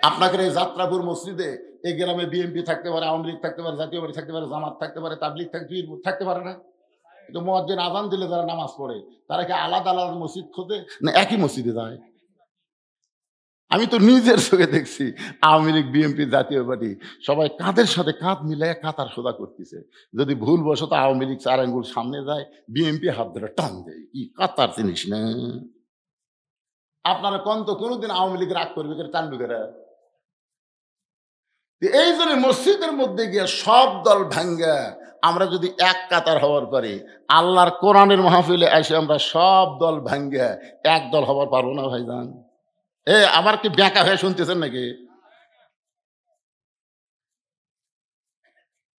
আপনাকে এই যাত্রাপুর মসজিদে এই গ্রামে বিএনপি থাকতে পারে, আওয়ামী লীগ থাকতে পারে, জাতীয় পার্টি থাকতে পারে, জামাত থাকতে পারে, তাবলীগ থাকতে পারে না? কিন্তু মুয়াজ্জিন আযান দিলে যারা নামাজ পড়ে, তারা কি আলাদা আলাদা মসজিদ খোঁজে না একই মসজিদে যায়? আমি তো নিজের চোখে দেখছি, আওয়ামী লীগ, বিএনপি, জাতীয় পার্টি সবাই কাঁধের সাথে কাঁধ মিলাই কাতার সোজা করতেছে। যদি ভুল বশত আওয়ামী লীগ 4 আঙ্গুল সামনে যায়, বিএনপি হাত ধরে টান দেয়। কি কাতার জিনিস না? আপনারা কোন তো কোনোদিন আওয়ামী লীগ রাগ করবে টানবে কেরা? এই জন্য মসজিদের মধ্যে গিয়ে সব দল ভাঙ্গা আমরা যদি এক কাতার হওয়ার পরে আল্লাহর কোরআনের মাহফিলে এসে আমরা সব দল ভাঙ্গা এক দল হবার পারবো না ভাইজান? আবার কি ব্যাকা হয়ে শুনতেছেন নাকি?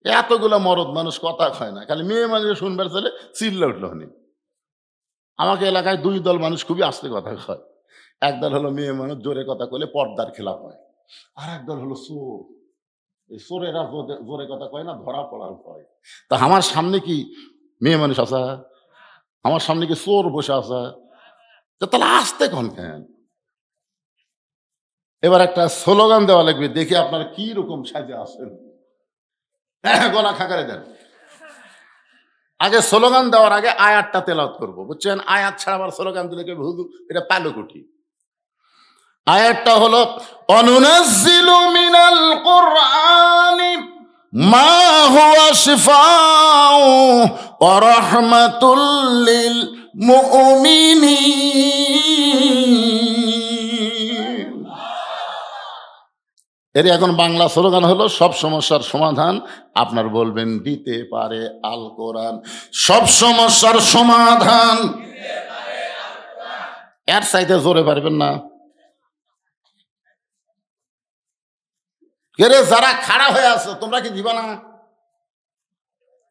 এতগুলো মরদ মানুষ কথা কয় না, খালি মেয়ে মানুষ শুনবার চলে চিল্লা উঠলো হনি। আমাকে এলাকায় 2 দল মানুষ খুবই আস্তে কথা কয়। একদল হলো মেয়ে মানুষ, জোরে কথা কইলে পর্দার খেলাপ হয়। আর একদল হলো চোর, এই চোরেরা জোরে কথা কয় না, ধরা পড়ার ভয়। তা আমার সামনে কি মেয়ে মানুষ আছে? আমার সামনে কি চোর বসে আছে? তাহলে আসতে কন কেন? এবার একটা স্লোগান দেওয়া লাগবে, দেখি আপনারা কি রকম সাজে আসেন। গলা খাকারে দেন। আগে স্লোগান দেওয়ার আগে আয়াতটা তেলাওয়াত করব, বুঝছেন? আয়াত ছাড়া আবার স্লোগান দিলে কেউ হুজুর এটা পালো কুটি। আয়াতটা হলো, অনুনাজ্জিলু মিনাল কুরআনি মা হুয়া শিফাউ ওয়া রাহমাতুল লিল মুমিনিন। এর এখন বাংলা স্লোগান হলো, সব সমস্যার সমাধান আপনার বলবেন দিতে পারে আল কোরআন। সব সমস্যার সমাধান, এর চাইতে জোরে পারবেন না। কে রে যারা খাড়া হয়ে আছো, তোমরা কি দিবা না?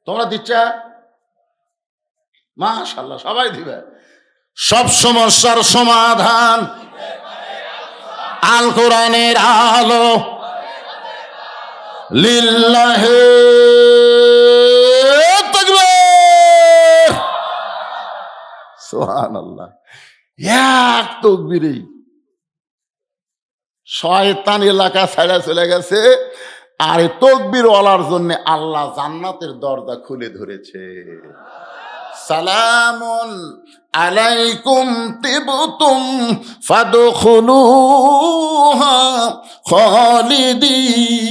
তোমরা দিচ্ছ? মাশাআল্লাহ, সবাই দিবে। সব সমস্যার সমাধান আল কোরআনের আলো, লিল্লাহে তাকবীর, সুবহানাল্লাহ। এক তাকবীরেই শয়তান এলাকা ছাড়া চলে গেছে, আর এই তাকবীর ওয়ালার জন্য আল্লাহ জান্নাতের দরজা খুলে ধরেছে। সালামুন আলাইকুম তিবতুম ফাদখুলুহা খালিদিন।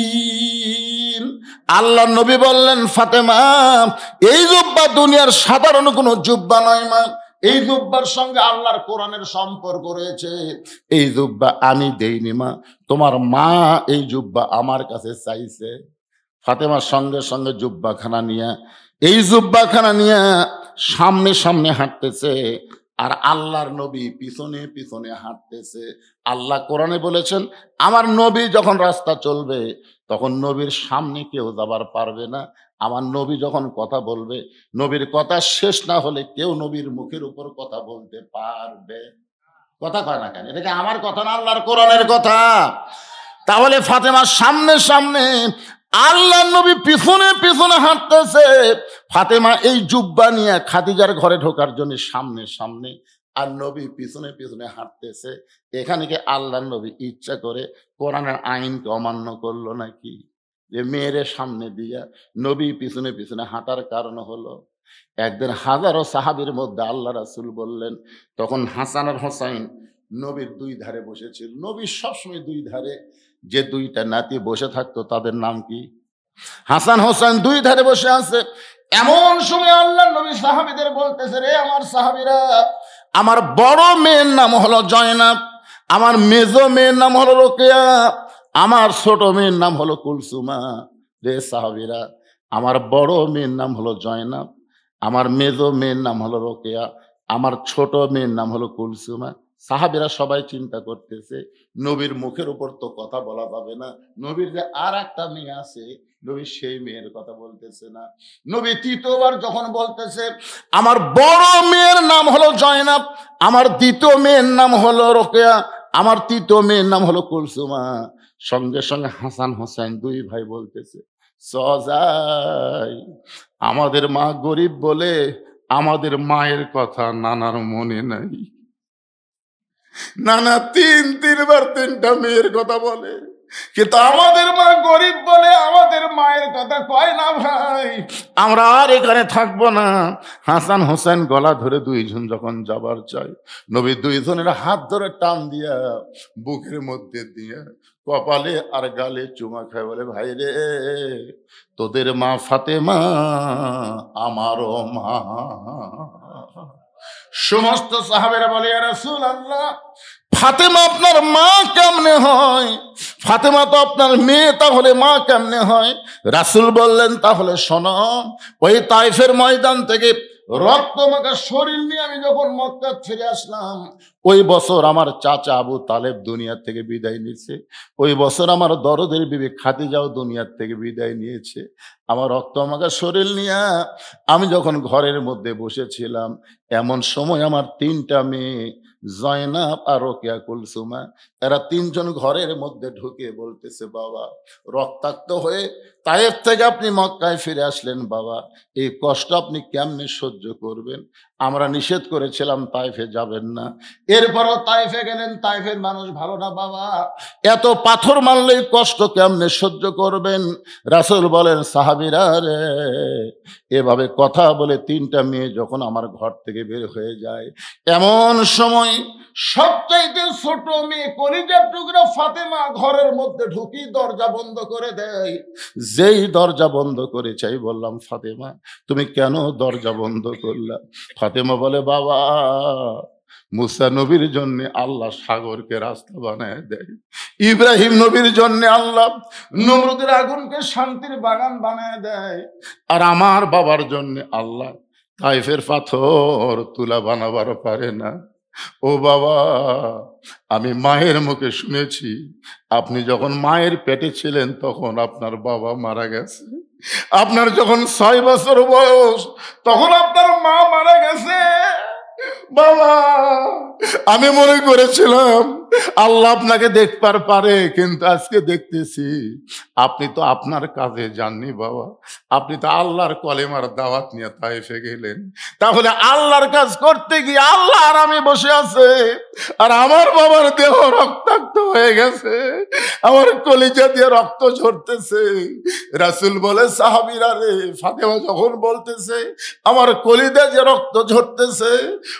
আল্লাহ নবী বললেন, ফাতেমা, এই জুব্বা দুনিয়ার সাধারণ কোনো জুব্বা নয় মা, এই জুব্বার সঙ্গে আল্লাহর কোরআনের সম্পর্ক রয়েছে। এই জুব্বা আমি দেইনি মা, তোমার মা এই জুব্বা আমার কাছে চাইছে। ফাতেমার সঙ্গে সঙ্গে জুব্বাখানা নিয়ে, এই জুব্বাখানা নিয়ে সামনে সামনে হাঁটতেছে, আর আল্লাহর নবী পিছনে পিছনে হাঁটতেছে। আল্লাহ কোরআনে বলেছেন, আমার নবী যখন রাস্তা চলবে তখন নবীর সামনে কেউ যাবার পারবে না। আমার নবী যখন কথা বলবে, নবীর কথা শেষ না হলে কেউ নবীর মুখের উপর কথা বলতে পারবে? কথা কয় না কেন? এটা কি আমার কথা না আল্লাহর কোরআনের কথা? তাহলে ফাতেমার সামনে সামনে, আল্লাহ নবী পিছনে পিছনে হাঁটতেছে। ফাতেমা এই জুব্বা নিয়ে খাদিজার ঘরে ঢোকার জন্য সামনে সামনে, আর নবী পিছনে পিছনে হাঁটতেছে। এখানে কি আল্লাহ নবী ইচ্ছা করে কোরআনের আইনকে অমান্য করলো নাকি? যে মেয়ের সামনে দিয়া নবী পিছনে পিছনে হাঁটার কারণ হলো একদিন হাজারো সাহাবীর মধ্যে আল্লাহ রাসূল বললেন, তখন হাসান আর হোসাইন নবীর দুই ধারে বসেছিল। নবীর সবসময় দুই ধারে যে দুইটা নাতি বসে থাকতো তাদের নাম কি? হাসান হোসেন দুই ধারে বসে আছে। এমন সময় আল্লাহ নবী সাহাবীদের বলতেছে, রে আমার সাহাবীরা, আমার বড় মেয়ের নাম হলো জয়নাব, আমার মেজো মেয়ের নাম হলো রোকেয়া, আমার ছোট মেয়ের নাম হলো কুলসুমা। রে সাহাবীরা, আমার বড় মেয়ের নাম হলো জয়নাব, আমার মেজো মেয়ের নাম হলো রোকেয়া, আমার ছোট মেয়ের নাম হলো কুলসুমা। সাহাবীরা সবাই চিন্তা করতেছে, নবীর মুখের উপর তো কথা বলা যাবে না, নবীর যে আর একটা মেয়ে আছে, নবী সেই মেয়ের কথা বলতেছে না। নবী তৃতীয়বার যখন বলতেছে, আমার বড় মেয়ের নাম হলো জয়নাব, আমার দ্বিতীয় মেয়ের নাম হলো রোকেয়া, আমার তৃতীয় মেয়ের নাম হলো কুলসুমা, সঙ্গে সঙ্গে হাসান হোসেন দুই ভাই বলতেছে, সজাই, আমাদের মা গরিব বলে আমাদের মায়ের কথা নানার মনে নাই। নানা তিনবার তিনটা মেয়ের কথা বলে, কিন্তু আমাদের মা গরিব বলে আমাদের মায়ের কথা কয় না ভাই, আমরা আর এখানে থাকবো না। হাসান হোসেন গলা ধরে দুইজন যখন যাবার চাই, নবী দুইজনের হাত ধরে টান দিয়া বুকের মধ্যে দিয়া কপালে আর গালে চুমা খায়, বলে, ভাই রে, তোদের মা ফাতেমা আমারও মা। সমস্ত সাহাবেরা বলে, ইয়া রাসূলুল্লাহ, ফাতেমা আপনার মা কেমনে হয়? ফাতেমা তো আপনার মেয়ে, তাহলে মা কেমনে হয়? রাসূল বললেন, তাহলে শোনো, ওই তাইফের ময়দান থেকে রক্তমাখা শরীর নিয়ে আমি যখন মক্কা ছেড়ে আসলাম, ওই বছর আমার চাচা আবু তালেব দুনিয়ার থেকে বিদায় নিয়েছে, ওই বছর আমার দরদের বিবি খাদিজাও দুনিয়ার থেকে বিদায় নিয়েছে। আমার রক্তমাখা শরীর নিয়ে আমি যখন ঘরের মধ্যে বসেছিলাম, এমন সময় আমার তিনটা মেয়ে জয়নাব আর রোকেয়া কুলসুমা, এরা তিনজন ঘরের মধ্যে ঢুকে বলতেছে, বাবা, রক্তাক্ত হয়ে তায়েফ থেকে আপনি মক্কায় ফিরে আসলেন, বাবা, এই কষ্ট আপনি কেমনে সহ্য করবেন? আমরা নিষেধ করেছিলাম তাইফে যাবেন না, এরপরও তাইফে গেলেন, তাইফের মানুষ ভালো না বাবা, এত পাথর মারলেই কষ্ট কেমনে সহ্য করবেন? রাসূল বলেন, সাহাবীরা রে, এভাবে কথা বলে তিনটা মেয়ে যখন আমার ঘর থেকে বের হয়ে যায়, এমন সময় সবচাইতে ছোট মেয়ে কলিজার টুকরা ফাতেমা ঘরের মধ্যে ঢুকি দরজা বন্ধ করে দেয়। যেই দরজা বন্ধ করে চাই বললাম, ফাতেমা, তুমি কেন দরজা বন্ধ করলা? ফাতেমা বলে, বাবা, মুসা নবীর জন্য আল্লাহ সাগরকে রাস্তা বানায় দেয়, ইব্রাহিম নবীর জন্য আল্লাহ নমরুদের আগুনকে শান্তির বাগান বানায় দেয়, আর আমার বাবার জন্য আল্লাহ তাইফের পাথর তুলা বানাবার পারে না। ও বাবা, আমি মায়ের মুখে শুনেছি, আপনি যখন মায়ের পেটে ছিলেন তখন আপনার বাবা মারা গেছে, আপনার যখন 6 বছর বয়স তখন আপনার মা মারা গেছে। বাবা, আমি মনে করেছিলাম আল্লাহ আপনাকে দেখবার পারে, কিন্তু আজকে দেখতেছি আপনি তো আপনার কাজে যাননি বাবা, আপনি তো আল্লাহর কলেমার দাওয়াত নিয়ে তাইফে গেলেন। তাহলে আল্লাহর কাজ করতে গিয়ে আল্লাহ আর আমি বসে আছে, আর আমার বাবার দেহ রক্তাক্ত হয়ে গেছে, আমার কলিজা দিয়ে রক্ত ঝরতেছে। রাসূল বলে, সাহাবীরা রে, ফাতেমা যখন বলতেছে আমার কলিজা যে রক্ত ঝরতেছে,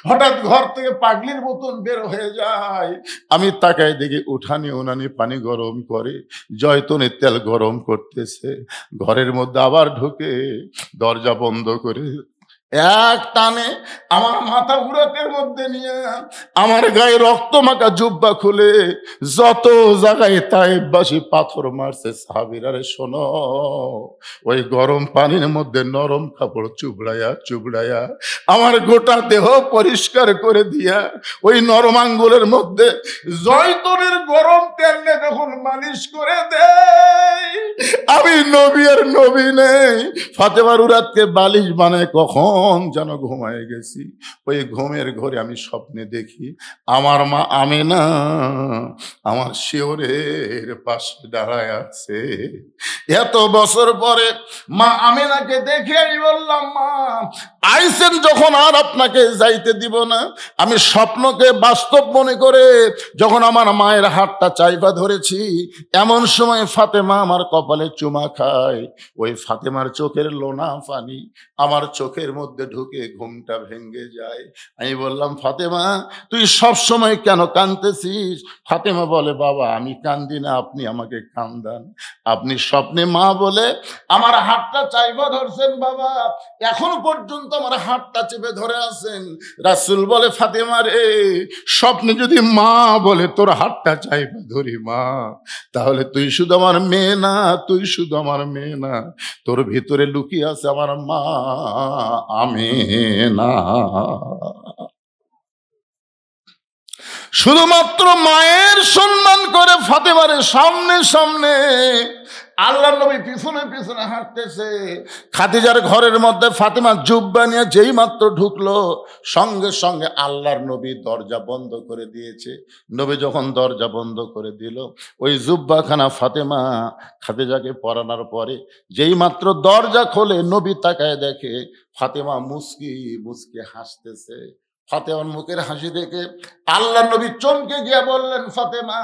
হঠাৎ ঘর থেকে পাগলির মতন বের হয়ে যায়। আমি তাকাই দেখি উঠানি উনানি পানি গরম করে জয়তুনের তেল গরম করতেছে, ঘরের মধ্যে আবার ঢুকে দরজা বন্ধ করে এক টানে আমার মাথা উড়াতের মধ্যে নিয়ে আমার গায়ে রক্ত মাখা জুব্বা খুলে যত জায়গায় তাইফবাসী পাথর মারছে, সাহাবীরা রে শোনো, ওই গরম পানির মধ্যে নরম কাপড় চুবড়াইয়া চুবড়াইয়া আমার গোটা দেহ পরিষ্কার করে দিয়া ওই নরম আঙ্গুলের মধ্যে জয়তুনের গরম তেল নিয়ে যখন মালিশ করে দেয়, আমি নবী আর নবী নেই, ফাতেমার উরাতকে বালিশ বানায় কখন যেন ঘুমায় গেছি। ওই ঘুমের ঘরে আমি স্বপ্নে দেখি আমার মা আমেনা আমার শিওরের পাশে দাঁড়ায় আছে। এত বছর পরে মা আমেনাকে দেখে আমি বললাম, মা, আইসেন যখন আর আপনাকে যাইতে দিব না। আমি স্বপ্নকে বাস্তব মনে করে যখন আমার মায়ের হাতটা চাইপা ধরেছি, এমন সময় ফাতেমা আমার কপালে চুমু চুমা খায়, ওই ফাতেমার চোখের লোনা পানি আমার চোখের মধ্যে ঢুকে ঘুমটা ভেঙে যায়। আমি বললাম, ফাতেমা তুই সব সময় কেন কাঁদতেছিস? ফাতেমা বলে, বাবা আমি কান্দি না, আপনি আমাকে কান্দান। আপনি স্বপ্নে মা বলে আমার হাতটা চাইবা ধরছেন বাবা, এখন পর্যন্ত আমার হাতটা চেপে ধরে আছেন। রাসূল বলে, ফাতেমা রে, স্বপ্নে যদি মা বলে তোর হাতটা চাইবা ধরি মা, তাহলে তুই শুধু আমার মেয়ে না, তুই শুধু আমার মেয়ে না, তোর ভিতরে লুকিয়ে আছে আমার মা আমেনা। শুধুমাত্র মায়ের সম্মান করে ফাতেমারে সামনে সামনে আল্লাহর নবী পিছনে পিছনে হাঁটতেছে। খাদিজার ঘরের মধ্যে ফাতেমা জুব্বা নিয়ে যেই মাত্র ঢুকলো, সঙ্গে সঙ্গে আল্লাহর নবী দরজা বন্ধ করে দিয়েছে। নবী যখন দরজা বন্ধ করে দিল, ওই জুব্বাখানা ফাতেমা খাদিজাকে পরানোর পরে যেই মাত্র দরজা খোলে, নবী তাকায় দেখে ফাতেমা মুস্কি মুস্কি হাসতেছে। ফাতেমার মুখের হাসি দেখে আল্লাহর নবী চমকে গিয়ে বললেন, ফাতেমা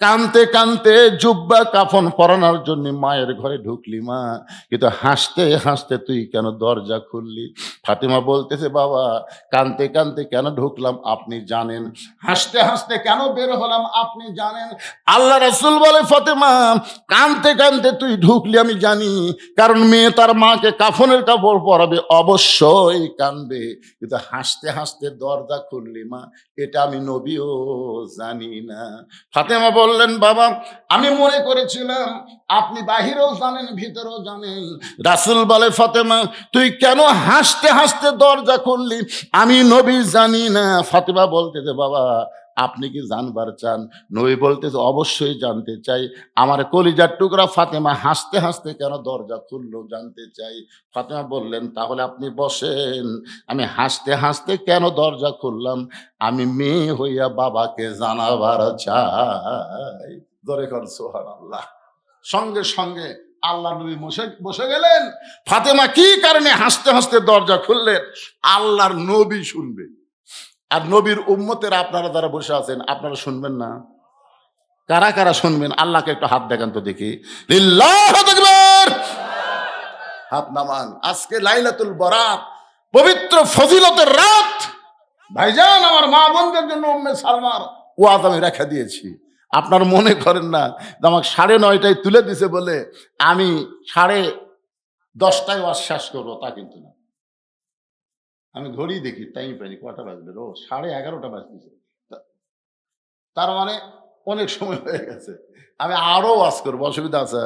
কানতে কানতে জুব্বা কাফন পরানোর জন্য মায়ের ঘরে ঢুকলি মা, কিন্তু হাসতে হাসতে তুই কেন দরজা খুললি? ফাতেমা বলতেছে, বাবা কানতে কানতে কেন ঢুকলাম আপনি জানেন, হাসতে হাসতে কেন বের হলাম আপনি জানেন। আল্লাহ রাসূল বলে, ফাতেমা কানতে কানতে তুই ঢুকলি আমি জানি, কারণ মেয়ে তার মাকে কাফনের কাপড় পরাবে, অবশ্যই কানবে, কিন্তু হাসতে হাসতে দরজা খুললি মা, এটা আমি নবীও জানি না। ফাতেমা বললেন, বাবা আমি মনে করেছিলাম আপনি বাহিরেও জানেন ভিতরেও জানেন। রাসূল বলে, ফাতেমা তুই কেন হাসতে হাসতে দরজা খুললি, আমি নবী জানি না। ফাতেমা বলতেছে, বাবা আপনি কি জানবার চান? নবী বলতেছে, অবশ্যই জানতে চাই। আমার কলিজার টুকরা ফাতেমা হাসতে হাসতে কেন দরজা খুললো জানতে চাই। ফাতেমা বললেন, তাহলে আপনি বসেন, আমি হাসতে হাসতে কেন দরজা খুললাম আমি মেয়ে হইয়া বাবাকে জানাবার চাই। ধরে কর সুবহানাল্লাহ। সঙ্গে সঙ্গে আল্লাহ নবী বসে গেলেন। ফাতেমা কি কারণে হাসতে হাসতে দরজা খুললেন, আল্লাহর নবী শুনবে। আর নবীর উম্মতের আপনারা যারা বসে আছেন, আপনারা শুনবেন না? কারা কারা শুনবেন? আল্লাহকে একটু হাত দেখান তো দেখি। লিল্লাহু আকবার, হাত নামান। আজকে লাইলাতুল বরাত, পবিত্র ফজিলতের রাত। ভাইজান আমার মা বোনদের জন্য উম্মে সালমার ওয়াজ আমি রেখে দিয়েছি। আপনার মনে করেন না আমাকে 9:30টায় তুলে দিছে বলে আমি 10:30টায় ওয়াজ শেষ করবো, তা কিন্তু না। আমি ঘড়ি দেখি, টাইম পাইনি, কটা বাজবে, 11:30টা বাজতেছে। তার মানে অনেক সময় হয়ে গেছে, আমি আরো ওয়াজ করবো, অসুবিধা আছে?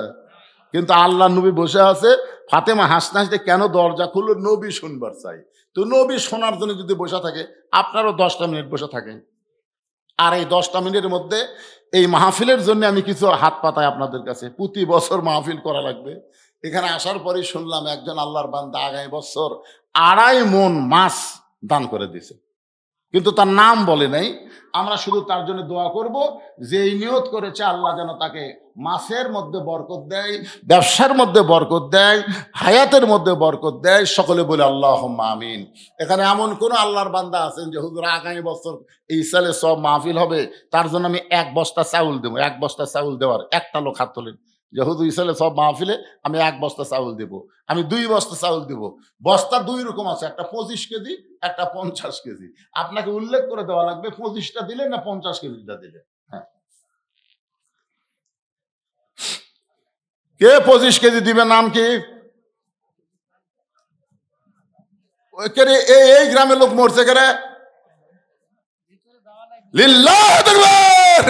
কিন্তু আল্লাহ নবী বসে আছে। ফাতেমা হাসতে হাসতে কেন দরজা খুললো, নবী শুনবার চাই। তো নবী শোনার জন্য যদি বসে থাকে, আপনারও 10টা মিনিট বসে থাকেন। আর এই 10টা মিনিটের মধ্যে এই মাহফিলের জন্য আমি কিছু হাত পাতাই আপনাদের কাছে। প্রতি বছর মাহফিল করা লাগবে। এখানে আসার পরেই শুনলাম একজন আল্লাহর বান্দা আগামী বছর 2.5 মণ মাছ দান করে দিছে, কিন্তু তার নাম বলে নাই। আমরা শুধু তার জন্য দোয়া করব যে এই নিয়ত করেছে আল্লাহ যেন তাকে মাছের মধ্যে বরকত দেয়, ব্যবসার মধ্যে বরকত দেয়, হায়াতের মধ্যে বরকত দেয়। সকলে বলে আল্লাহুম্মা আমিন। এখানে এমন কোন আল্লাহর বান্দা আছেন যে হুজুর আগামী বছর এই সালে সব মাহফিল হবে, তার জন্য আমি 1 বস্তা চাউল দেবো? 1 বস্তা চাউল দেওয়ার একটা লোক হাত তোলেন যে হুজুর এই সালে সব মাহফিলে আমি 1 বস্তা চাউল দেবো, আমি 2 বস্তা চাউল দেবো। বস্তা 2 রকম আছে, একটা 25 কেজি, একটা 50 কেজি। আপনাকে উল্লেখ করে দেওয়া লাগবে 25টা দিলে না 50 কেজিটা দিলে। হ্যাঁ, কে 25 কেজি দিবে? নাম কি? এই গ্রামের লোক মরছে কেরে? লিল্লাহু আকবার।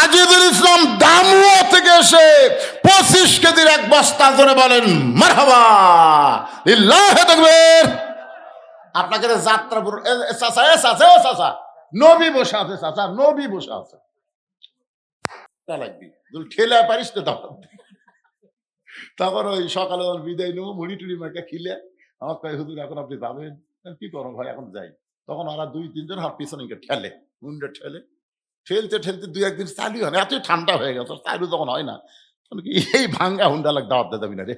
আজিজুল ইসলাম দামুয়া থেকে এসে 25 কেজির 1 বস্তা ধরে বলেন মারহাবা, লিল্লাহু আকবার। আপনাকে যাত্রা চাচা নবী বসে আছে, চাচা নবী বসে আছে, তা লাগবি ঠেলা পারিস তো। তখন ওই সকালে বিদায় নেবো, মুড়ি টুড়ি মাকে খিলে আমার কয় হুজুর এখন আপনি যাবেন? কি করো ভাই, এখন যাই। তখন ওরা 2-3 জন হাত পিছনে ঠেলে, মুন্ডে ঠেলে, ঠেলতে ঠেলতে 2-1 দিন চালু হয় না, এতই ঠান্ডা হয়ে গেছে, চালু তখন হয় না। এই ভাঙ্গা হুন্ডা লাগ দাওয়াত দিয়ে যাবি না রে,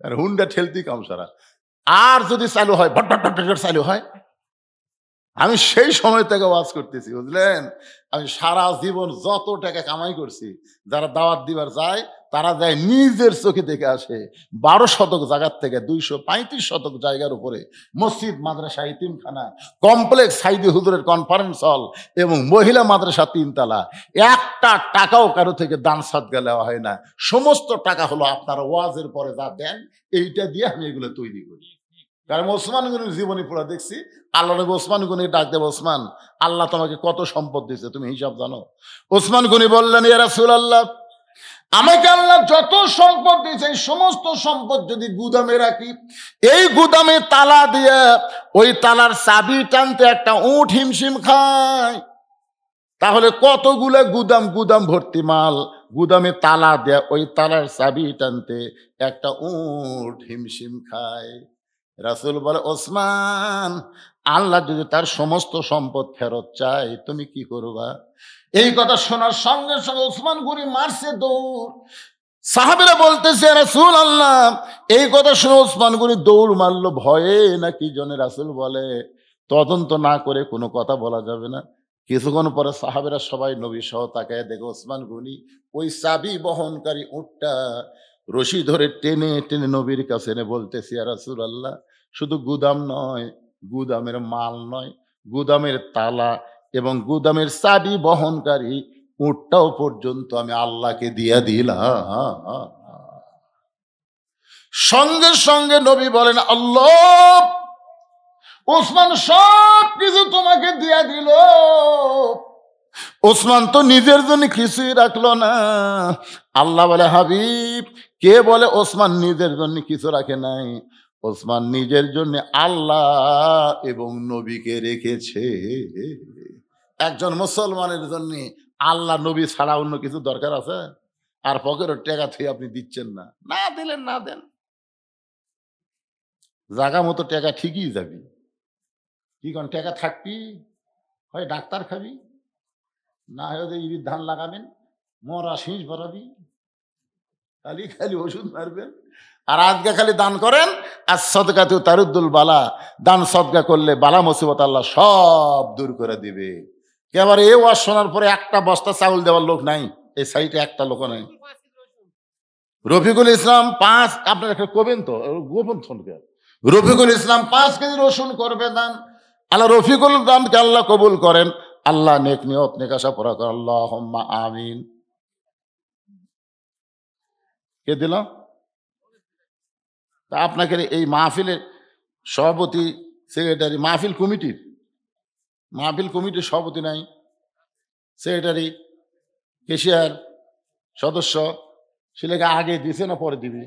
আর হুন্ডা ঠেলতেই কাম সারা। আর যদি চালু হয় ভট ভট ভট চালু হয়। আমি সেই সময় থেকে ওয়াজ করতেছি, বুঝলেন? আমি সারা জীবন যত টাকা কামাই করছি, যারা দাওয়াত দিবার যায় তারা যায় নিজের চোখে দেখে আসে 12 শতক জায়গার থেকে 235 শতক জায়গার উপরে মসজিদ, মাদ্রাসা, ইতিমখানা, কমপ্লেক্স, সাইদি হুজুরের কনফারেন্স হল এবং মহিলা মাদ্রাসা 3 তলা। একটা টাকাও কারো থেকে দান সাদকা নেওয়া হয় না। সমস্ত টাকা হলো আপনারা ওয়াজের পরে যা দেন এইটা দিয়ে আমি এগুলো তৈরি করি। কারণ ওসমান গনির জীবনী পুরো দেখছি। আল্লাহ নবী ওসমান গনি ডাক দেব, ওসমান, আল্লাহ তোমাকে কত সম্পদ দিয়েছে তুমি হিসাব জানো? ওসমান গনি বললেন, ইয়া রাসূলুল্লাহ, আমাকে আল্লাহ যত সম্পদ দিয়েছে এই সমস্ত সম্পদ যদি গুদামে রাখি, এই গুদামে তালা দিয়ে ওই তালার চাবি টানতে একটা উট হিমশিম খায়, তাহলে কতগুলো গুদাম, গুদাম ভর্তি মাল, গুদামে তালা দেয়া ওই তালার চাবি টানতে একটা উট হিমশিম খায়। রাসূল বলে, ওসমান, আল্লাহ যদি তার সমস্ত সম্পদ ফেরত চায় তুমি কি করবা? এই কথা শোনার সঙ্গে সঙ্গে ওসমান গনি মারছে দৌড়। সাহাবীরা বলতেছে, রাসূলুল্লাহ, এই কথা শুনে ওসমান গনি দৌড় মারলো ভয়ে না কি জন্য? রাসূল বলে, তদন্ত না করে কোনো কথা বলা যাবে না। কিছুক্ষণ পরে সাহাবীরা সবাই নবী সহ তাকায় দেখে ওসমান গনি ওই চাবি বহনকারী উটটা রশি ধরে টেনে টেনে নবীর কাছে এনে বলতেছে, ইয়া রাসূলুল্লাহ, শুধু গুদাম নয়, গুদামের মাল নয়, গুদামের তালা এবং গুদামের চাবি বহনকারী উটটাও পর্যন্ত আমি আল্লাহকে দিয়ে দিলাম। সঙ্গে সঙ্গে নবী বলেন, আল্লাহ, ওসমান সব কিছু তোমাকে দিয়ে দিল। ওসমান তো নিজের জন্য কিছুই রাখলো না। আল্লাহ বলে, হাবিব, কে বলে ওসমান নিজের জন্য কিছু রাখে নাই? ওসমান নিজের জন্য আল্লাহ এবং নবীকে রেখেছে। একজন মুসলমানের জন্য আল্লাহ নবী ছাড়া অন্য কিছু দরকার আছে? আর পকেটের টাকা থেকে আপনি দিচ্ছেন না, না দিলেন না দেন, জাগা মতো টাকা ঠিকই যাবি। কি কোন টাকা থাকবি, হয় ডাক্তার খাবি, না হয় ইরির ধান লাগাবেন, মরা শীষ ভরাবি, খালি খালি ওষুধ মারবেন। আর আজকে খালি দান করেন, আর সদকাতু তারুদ্দুল বালা, দান সদকা করলে বালা মুসিবত আল্লাহ সব দূর করে দিবে। এবার এ ওয়াজ শোনার পরে একটা বস্তা চাউল দেওয়ার লোক নাই, এই সাইটে একটা লোক নাই। রফিকুল ইসলাম 5, আপনার একটা কবেন তো গোপন থনকে, রফিকুল ইসলাম 5 কেজি রসুন করবে দান। আল্লাহ রফিকুল দানকে আল্লাহ কবুল করেন। আল্লাহ নেক নিয়ত নেক আশা পুরা করেন, আল্লাহুম্মা আমিন। কে দিল? তা আপনাকে এই মাহফিলের সভাপতি, সেক্রেটারি, মাহফিল কমিটির সভাপতি নাই, সেক্রেটারি, কেশিয়ার, সদস্য, সেটাকে আগে দিছে না পরে দিবি?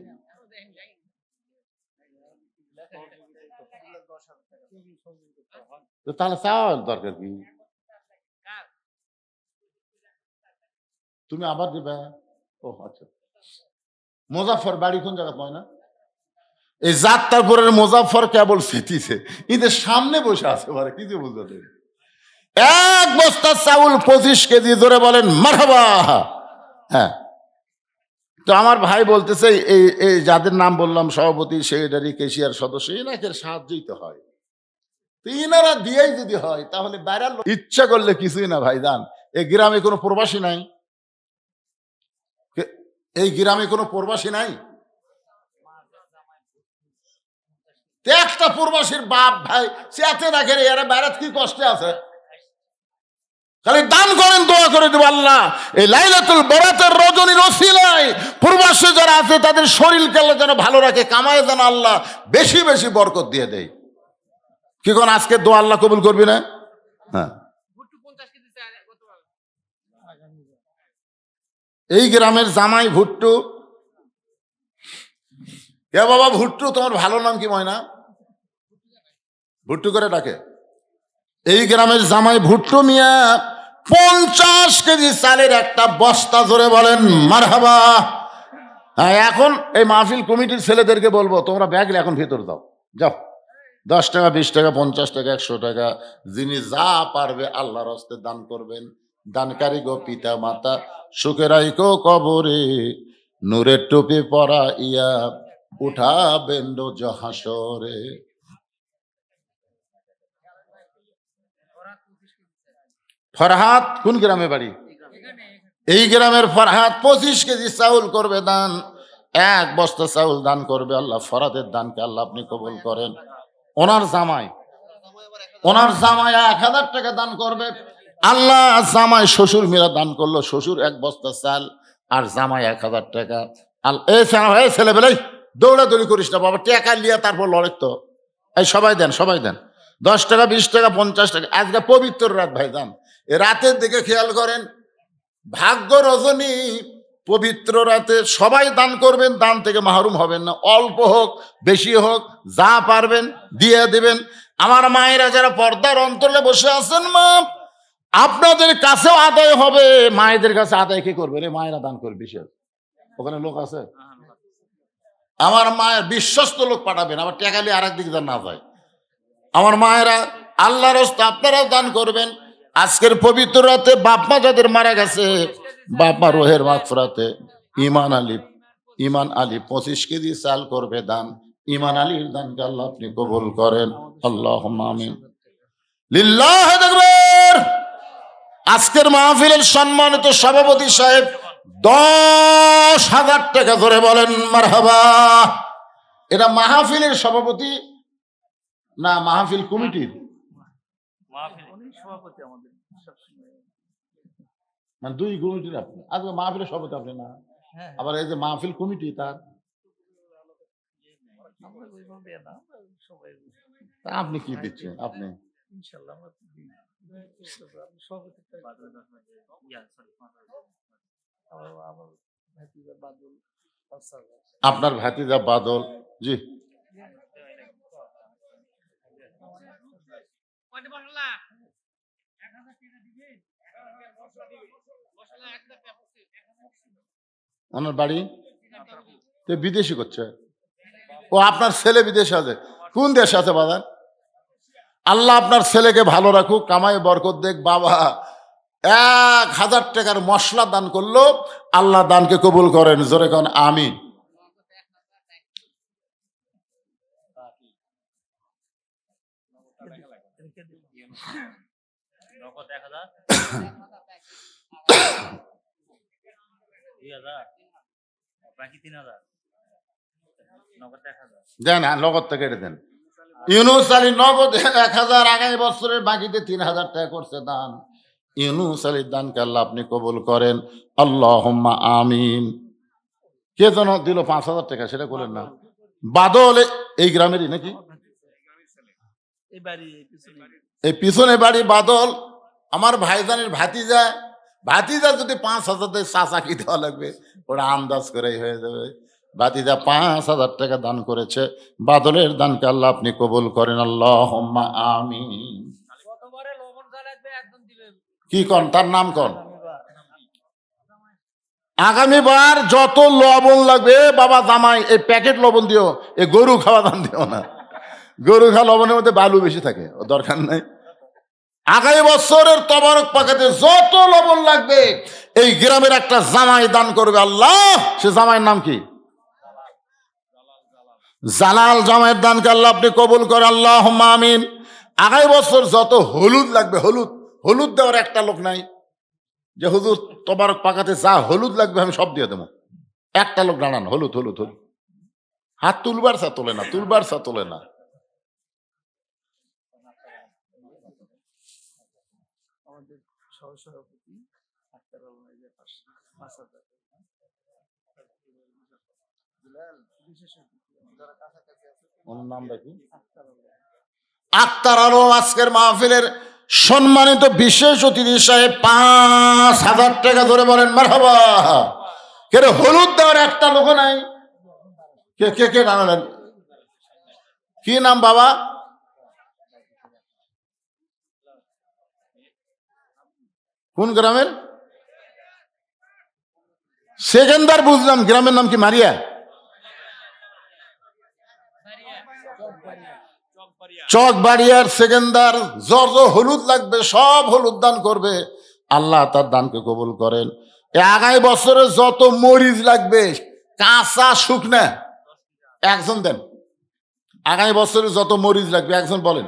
তো তাহলে চাওয়ার দরকার কি? তুমি আবার দিবে? ও আচ্ছা। মোজাফর বাড়ি কোন জায়গা পায় না? এই যাত্রাপুরের মোজাফর কেবল সেতিছে, ঈদের সামনে বসে আছে, মানে কিছু বুঝতে। 1 বস্তা চাউল 25 কেজি, ধরে বলেন মারহাবা। হ্যাঁ, তো আমার ভাই বলতেছে, এই এই যাদের নাম বললাম, সভাপতি, সেক্রেটারি, কেশিয়ার, সদস্য, এনাকের সাহায্যই তো হয়। তো ইনারা দিয়েই যদি হয় তাহলে বাইরের লোক ইচ্ছা করলে কিছুই না। ভাই যান, এই গ্রামে কোনো প্রবাসী নাই, এই গ্রামে কোনো প্রবাসী নাই। একটা প্রবাসীর বাপ ভাই চেতে রাখে, এরা বাইরে কি কষ্টে আছে, খালি দান করেন, দোয়া করে দেব আল্লাহ এই লাইলাতুল বরাতের রজনীর ওসিলায় প্রবাসী যারা আছে তাদের শরীরকে আল্লাহ যেন ভালো রাখে, কামায় যেন আল্লাহ বেশি বেশি বরকত দিয়ে দেয়। কি কোন আজকে দোয়া আল্লাহ কবুল করবি না? হ্যাঁ, এই গ্রামের জামাই ভুট্টু। এ বাবা ভুট্টু, তোমার ভালো নাম কি ময়না? ভুট্টু করে ডাকে। এই গ্রামের জামাই ভুট্টু মিয়া 50 কেজি চালের একটা বস্তা, ধরে বলেন মারহাবা। হ্যাঁ, এখন এই মাহফিল কমিটির ছেলেদেরকে বলবো, তোমরা ব্যাগ এখন ভিতর দাও, যাও, 10 টাকা, 20 টাকা, 50 টাকা, 100 টাকা, যিনি যা পারবে আল্লাহর হস্তে দান করবেন। দানকারী গো পিতা মাতা, সুখে রাইকো কবরে, নূরের টুপি পরা ইয়া, উঠাবেন রোজ হাসরে। ফরহাদ কোন গ্রামে বাড়ি? এই গ্রামের ফরহাদ 25 কেজি চাউল করবে দান, 1 বস্তা চাউল দান করবে। আল্লাহ ফরহাদের দানকে আল্লাহ আপনি কবুল করেন। ওনার জামাই 1000 টাকা দান করবে। আল্লাহ জামাই শ্বশুর মেয়েরা দান করলো, শ্বশুর 1 বস্তা চাল আর জামাই 1000 টাকা। এই ছেলেবেলাই দৌড়াদৌড়ি করিস না বাবা, টাকা লিয়া তারপর লড়ে তো। এই সবাই দেন, সবাই দেন, 10 টাকা 20 টাকা 50 টাকা। আজকে পবিত্র রাত ভাই দান, এ রাতের দিকে খেয়াল করেন, ভাগ্য রজনী, পবিত্র রাতে সবাই দান করবেন, দান থেকে মাহরুম হবেন না। অল্প হোক বেশি হোক যা পারবেন দিয়ে দেবেন। আমার মায়েরা যারা পর্দার অন্তরে বসে আছেন, মা আপনাদের কাছেও আদায় হবে, মায়েদের কাছে আদায় কি করবে রে? মায়েরা দান করবে বিশেষ, ওখানে লোক আছে। আমার মায়ের বিশ্বস্ত লোক পাঠাবেন, আবার টেকালি আর একদিকে যেন না যায়। আমার মায়েরা আল্লাহর রাস্তায় আপনারাও দান করবেন। আজকের পবিত্র রাতে বাপমা যাদের মারা গেছে, বাপমা রোহের মাগফিরাতে ইমান আলী 25 কেজি চাল করবে দান। ইমান আলীর দানকে আল্লাহ আপনি কবুল করেন। আল্লাহুম্মা আমিন। লিল্লাহি তাকবীর। আজকের মাহফিলের সম্মানিত সভাপতি সাহেব 10,000 টাকা ধরে বলেন মারহাবা। এটা মাহফিলের সভাপতি না মাহফিল কমিটির? মানে 2 কমিটির আপনি। আজকে মাহফিলের সভাপতি আপনি না, আবার এই যে মাহফিল কমিটি তার, আপনি কি দিচ্ছেন? আপনি আপনার ভাতিজা বাদল জি, ওনার বাড়ি তো বিদেশি করছে। ও আপনার ছেলে বিদেশে আছে? কোন দেশে আছে বাজার? আল্লাহ আপনার ছেলেকে ভালো রাখুক, কামাই বরকত দেখ। বাবা 1000 টাকার মশলা দান করলো, আল্লাহ দানকে কবুল করেন। জোরে কোন আমিন। দেন, নগদ থেকে কেটে দেন। ইউনুস আলী নগদ 1000, আগামী বছরের বাকিতে 3000 টাকা করছে দান। ইউনুস আলীর দানকে আল্লাহ আপনি কবুল করেন। আল্লাহুম্মা আমিন। কে যেন দিল 5000 টাকা, সেটা বলেন না। বাদল এই গ্রামেরই নাকি? এই পিছনে বাড়ি বাদল, আমার ভাইজানের ভাতিজা। ভাতিজা যদি 5000 দেয়, চাচা কি দেওয়া লাগবে ওরা আন্দাজ করেই হয়ে যাবে। ভাতিজা 5000 টাকা দান করেছে। বাদলের দানকে আল্লাহ আপনি কবুল করেন। আল্লাহুম্মা আমিন। কি কন, তার নাম কন। আগামীবার যত লবণ লাগবে বাবা জামাই, এই প্যাকেট লবণ দিও, এই গরু খাওয়া দান দিও না। গরু খাওয়া লবণের মধ্যে বালু বেশি থাকে, দরকার নাই। আগামী বছরের তবারক পাকাতে যত লবণ লাগবে এই গ্রামের একটা জামাই দান করবে আল্লাহ। সে জামাইয়ের নাম কি? জালাল। জামাইয়ের দানকে আল্লাহ আপনি কবুল করেন। আল্লাহুম্মা আমিন। আগামী বছর যত হলুদ লাগবে, হলুদ দেওয়ার একটা লোক নাই যে হুজুর তবারক পাকাতে যা হলুদ লাগবে আমি সব দিয়ে দেবো। একটা লোক দাঁড়ান, হলুদ হলুদ হলুদ। হাত তুলবার চা তোলে না, তুলবার চা তোলে না। আক্তার আলম আজকের মাহফিলের সম্মানিত বিশেষ অতিথি সাহেব 5000 টাকা ধরে বলেন মারহাবা। কে হলুদ দেওয়ার একটা লোক নাই? কে কে কে জানালেন? কি নাম বাবা? কোন গ্রামের? সেকেন্দার বুঝলাম, গ্রামের নাম কি? মারিয়া। চকবাড়িয়ার সেকেন্দার। যত হলুদ লাগবে সব হলুদ দান করবে, আল্লাহ তার দানকে কবুল করেন। আগামী বছরে যত মরিচ লাগবে কাঁচা শুকনা একজন দেন। আগামী বছরে যত মরিচ লাগবে একজন বলেন,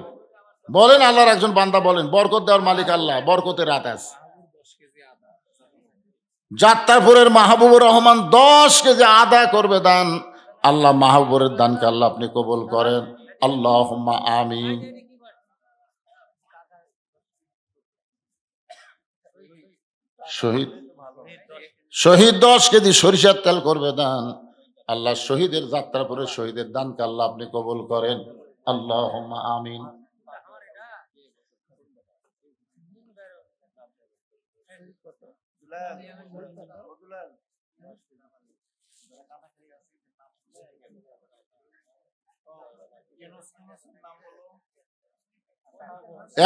বলেন আল্লাহর একজন বান্দা বলেন। বরকত দেওয়ার মালিক আল্লাহ, বরকতের রাত আছে। যাত্রাপুরের মাহবুবুর রহমান 10 কেজি আদা করবে দান। আল্লাহ মাহবুবের দানকে আল্লাহ আপনি কবুল করেন, আল্লাহুম্মা আমিন। শহীদ শহীদ 10 কেজি সরিষার তেল করবে দান। আল্লাহ শহীদের যাত্রাপুরের শহীদের দানকে আল্লাহ আপনি কবুল করেন, আল্লাহুম্মা আমিন।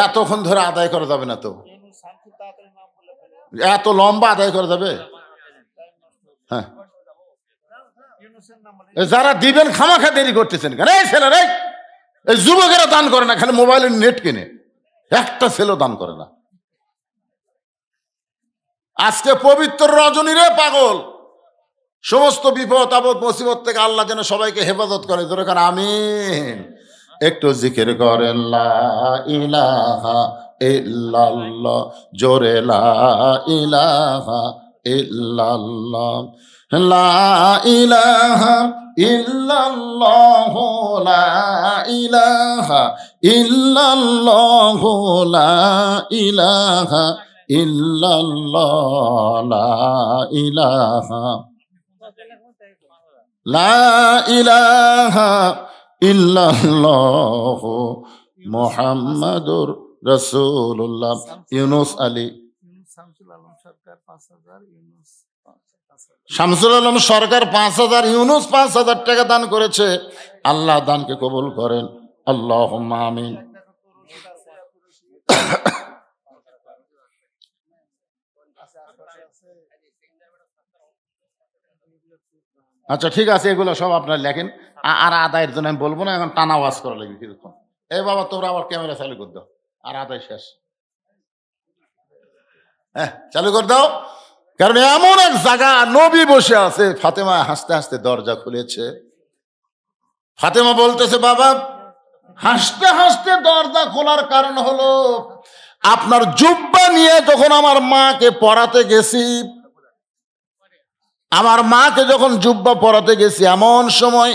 এতক্ষণ ধরে আদায় করা যাবে না তো, এত লম্বা আদায় করা যাবে? হ্যাঁ, যারা দিবেন খামাখা দেরি করতেছেন কেন? এই ছেলেরা, এই যুবকেরা দান করে না, খালি মোবাইলের নেট কিনে, একটা ছেলেও দান করে না। আজকে পবিত্র রজনীরে পাগল, সমস্ত বিপদ আপদ মুসিবত থেকে আল্লাহ যেন সবাইকে হেফাজত করে। যেরকম আমিন। একটু জিকির করেন লা ইলাহা ইল্লাল্লাহ, জোরে লা ইলাহা ইল্লাল্লাহ, লা ইলাহা ইল্লাল্লাহ, লা ইলাহা ইল্লাল্লাহ, লা ইলাহা ইল্লাল্লাহ, লা ইলাহা, লা ইলাহা ইল্লাল্লাহ মুহাম্মাদুর রাসূলুল্লাহ। ইউনুস আলী শামসুল আলম সরকার 5,000, ইউনুস 5,000 টাকা দান করেছে। আল্লাহ দানকে কবুল করেন, আল্লাহুম্মা আমিন। আচ্ছা ঠিক আছে, এগুলো সব আপনার লেখেন। আর আদায়ের জন্য আমি বলবো না, এখন টানা ওয়াজ করা লাগবে কিছুক্ষণ। এই বাবা, তোমরা আবার ক্যামেরা চালু করে দাও, আর আদায় শেষ। হ্যাঁ, চালু করে দাও। কারণ এমন এক জায়গা, নবী বসে আছে, ফাতেমা হাসতে হাসতে দরজা খুলেছে। ফাতেমা বলতেছে, বাবা, হাসতে হাসতে দরজা খোলার কারণ হলো আপনার জুব্বা নিয়ে যখন আমার মাকে পড়াতে গেছি, আমার মাকে যখন জুব্বা পরাতে গেছি, এমন সময়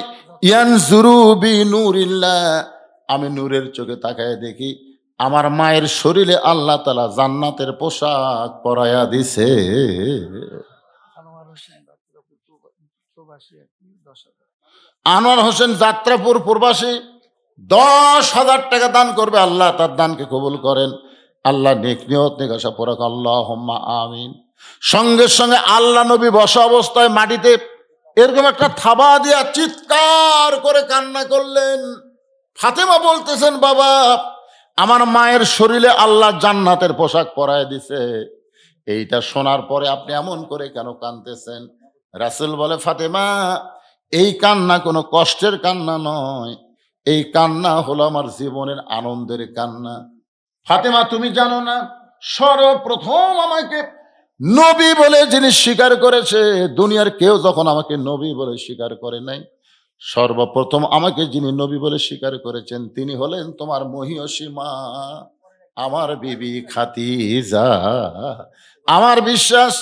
ইয়ানজুরু বিনুরিল্লাহ, আমি নূরের চোখে তাকায় দেখি আমার মায়ের শরীরে আল্লাহ তাআলা জান্নাতের পোশাক পরায়া দিছে। আনোয়ার হোসেন যাত্রাপুর প্রবাসী 10,000 টাকা দান করবে। আল্লাহ তার দানকে কবুল করেন, আল্লাহ নেক নিয়ত নেক আশা পরাক, আল্লাহুম্মা আমিন। সঙ্গে সঙ্গে আল্লাহ নবী বসা অবস্থায় মাটিতে এরকম একটা থাবা দিয়া চিৎকার করে কান্না করলেন। ফাতেমা বলতেছেন, বাবা, আমার মায়ের শরীরে আল্লাহ জান্নাতের পোশাক পরায় দিছে, এইটা শোনার পরে আপনি এমন করে কেন কাঁদতেছেন? রাসূল বলে, ফাতেমা, এই কান্না কোনো কষ্টের কান্না নয়, এই কান্না হলো আমার জীবনের আনন্দের কান্না। ফাতেমা, তুমি জানো না, সর্বপ্রথম আমাকে নবী বলে যিনি স্বীকার করেছে, দুনিয়ার কেউ যখন আমাকে নবী বলে স্বীকার করে নাই, সর্বপ্রথম আমাকে যিনি নবী বলে স্বীকার করেছেন তিনি হলেন তোমার মহিয়সী মা, আমার বিবি খাদিজা। আমার বিশ্বাস,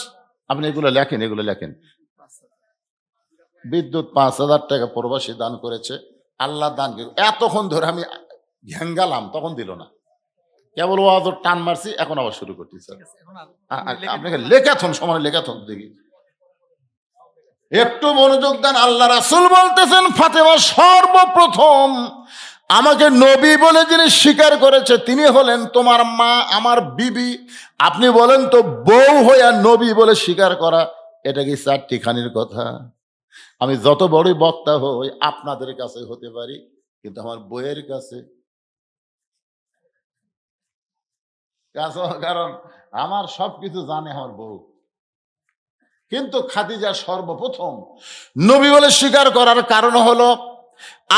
আপনি এগুলো লেখেন, এগুলো লেখেন। বিদ্যুৎ 5,000 টাকা প্রবাসী দান করেছে। আল্লাহ দান, এতক্ষণ ধরে আমি ঘ্যাঙ্গালাম, তখন দিল না, কেবল ওয়াজ টান মারছি, এখন আবার শুরু করতেছে। আপনাকে লেখাথন, সময় লেখাথন দেখি, একটু মনোযোগ দেন। আল্লাহ রাসূল বলতেছেন, ফাতেমা, সর্বপ্রথম আমাকে নবী বলে যিনি স্বীকার করেছে তিনি হলেন তোমার মা, আমার বিবি। আপনি বলেন তো, বউ হইয়া নবী বলে স্বীকার করা, এটা কি চারটিখানির কথা? আমি যত বড়ই বক্তা হই আপনাদের কাছে হতে পারি, কিন্তু আমার বইয়ের কাছে, কারণ আমার সবকিছু জানে আমার বউ। কিন্তু খাদিজা সর্বপ্রথম নবী বলে স্বীকার করার কারণ হলো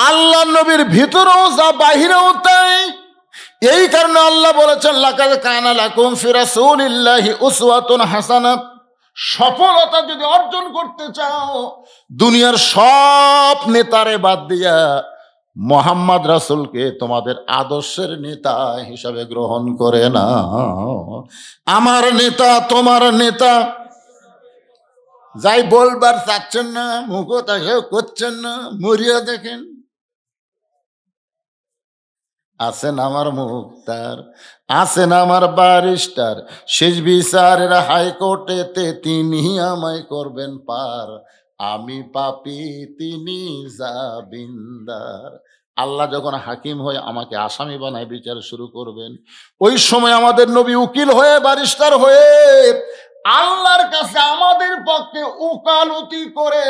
আল্লাহ নবীর ভিতরেও যা বাহিরেও তাই। এই কারণে আল্লাহ বলেছেন, লাকাদ কানা লাকুম ফি রাসূলিল্লাহি উসওয়াতুন হাসানাহ। সফলতা যদি অর্জন করতে চাও, দুনিয়ার সব নেতারে বাদ দিয়া মোহাম্মদ রাসূলকে তোমাদের আদর্শের নেতা হিসাবে গ্রহণ করে না। আমার নেতা, তোমার নেতা, যাই বলবার চাচ্ছেন না, মুখতা করছেন না, মরিয়া দেখেন। আছেন আমার মুক্তার, আছেন আমার ব্যারিস্টার, শেষ বিচারের হাইকোর্টেতে তিনি আমায় করবেন পার। আমি পাপী, তিনি জামিনদার। আল্লাহ যখন হাকিম হয়ে আমাকে আসামি বানায় বিচার শুরু করবেন, ওই সময় আমাদের নবী উকিল হয়ে, ব্যারিস্টার হয়ে আল্লাহর কাছে আমাদের পক্ষে উকালতি করে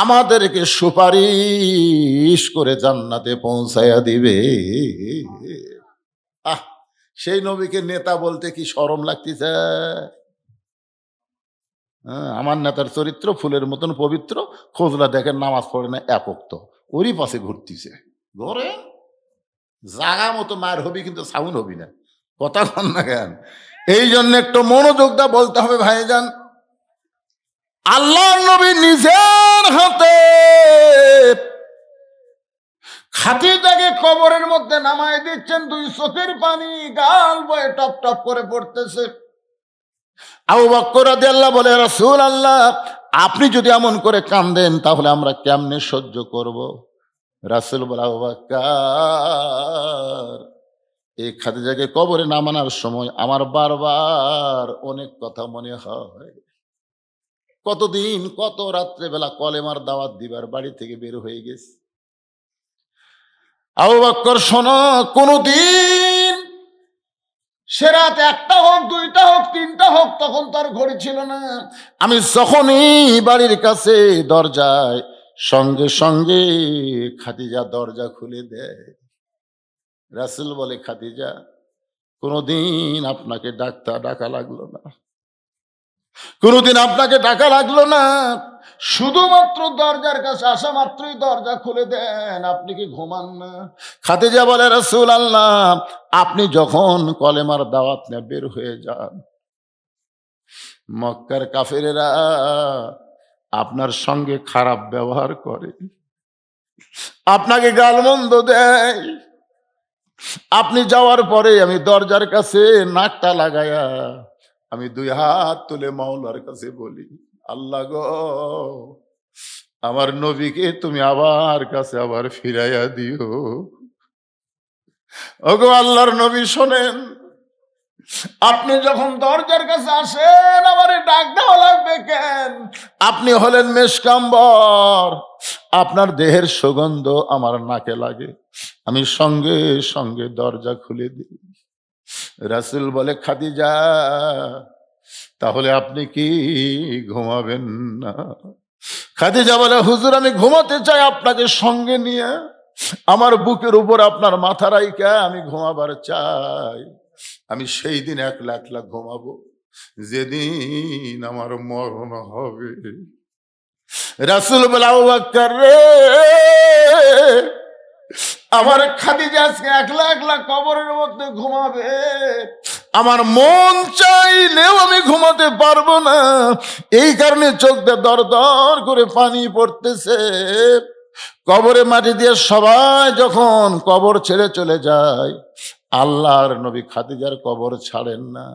আমাদেরকে সুপারিশ করে জান্নাতে পৌঁছায়া দিবে। আহ, সেই নবীকে নেতা বলতে কি শরম লাগতেছে? আমার নেতার চরিত্র ফুলের মতন পবিত্র, খোঁজলা দেখেন নামাজ পড়ে না, একক তো ওরই পাশে ঘুরতিছে ঘরে। জাগা মতো মায়ের হবি, কিন্তু সাউন্ড হবি না, কথা কন না কেন? এই জন্য একটু মনোযোগ দা বলতে হবে ভাইজান। আল্লাহর নবী নিজের হাতে খাদিজাকে কবরের মধ্যে নামায় দিচ্ছেন, দুই চোখের পানি গাল বয়ে টপ টপ করে পড়তেছে। আবু বকর রাদিয়াল্লাহু বলে, রাসূলুল্লাহ আপনি যদি এমন করে কাঁদেন তাহলে আমরা কেমনে সহ্য করব? রাসূল বলে, আবু বকর এই খাদিজাকে কবরে নামানোর সময় আমার বারবার অনেক কথা মনে হয়। কতদিন, কত রাত্রেবেলা কলেমার দাওয়াত দিবার বাড়ি থেকে বের হয়ে গেছে। আবু বকর শোনো, কোনদিন সে রাত একটা হোক, দুইটা হোক, তিনটা হোক, তখন তার ঘড়ি ছিল না। আমি যখনই বাড়ির কাছে দরজায়, সঙ্গে সঙ্গে খাদিজা দরজা খুলে দেয়। রাসূল বলে, খাদিজা কোনদিন আপনাকে ডাকা লাগলো না, কোনদিন আপনাকে ডাকা লাগলো না, শুধুমাত্র দরজার কাছে আসা মাত্রই দরজা খুলে দেন, আপনি কি ঘুমান না? খাদিজা বলে, রাসূলুল্লাহ আপনি যখন কলেমার দাওয়াত নিয়ে বের হয়ে যান, মক্কার কাফেরেরা আপনার সঙ্গে খারাপ ব্যবহার করে, আপনাকে গালমন্দ দেয়। আপনি যাওয়ার পরে আমি দরজার কাছে নাকটা লাগায়া আমি দুই হাত তুলে মাওলার কাছে বলি, আল্লাহ গো আমার নবীকে তুমি আবার কাছে আবার ফিরাইয়া দিও। ওগো আল্লাহর নবী শোনেন, আপনি যখন দরজার কাছে আসেন আমারে ডাক দেওয়া লাগবে কেন? আপনি হলেন মেশকাম্বর, আপনার দেহের সুগন্ধ আমার নাকে লাগে, আমি সঙ্গে সঙ্গে দরজা খুলে দিই। রাসূল বলে, খাদিজা তাহলে আপনি কি ঘুমাবেন না? খাদিজা বলে, হুজুর আমি ঘুমাতে চাই আপনাকে সঙ্গে নিয়ে, আমার বুকের উপর আপনার মাথা রাইখা আমি ঘুমাবার চাই। আমি সেই দিন একলা একলা ঘুমাবো যেদিন আমার মরণ হবে। রাসূল বলে, আবু বকর রে, আমার খাদিজা আজকে একলা একলা কবরের মধ্যে ঘুমাবে, আমার মন চাইলেও আমি ঘুমাতে পারবো না, এই কারণে চোখ দিয়ে দর দর করে পানি পড়তেছে। কবরে মাটি দিয়ে সবাই যখন কবর ছেড়ে চলে যায়, আল্লাহর নবী খাদিজার কবর ছাড়েন না।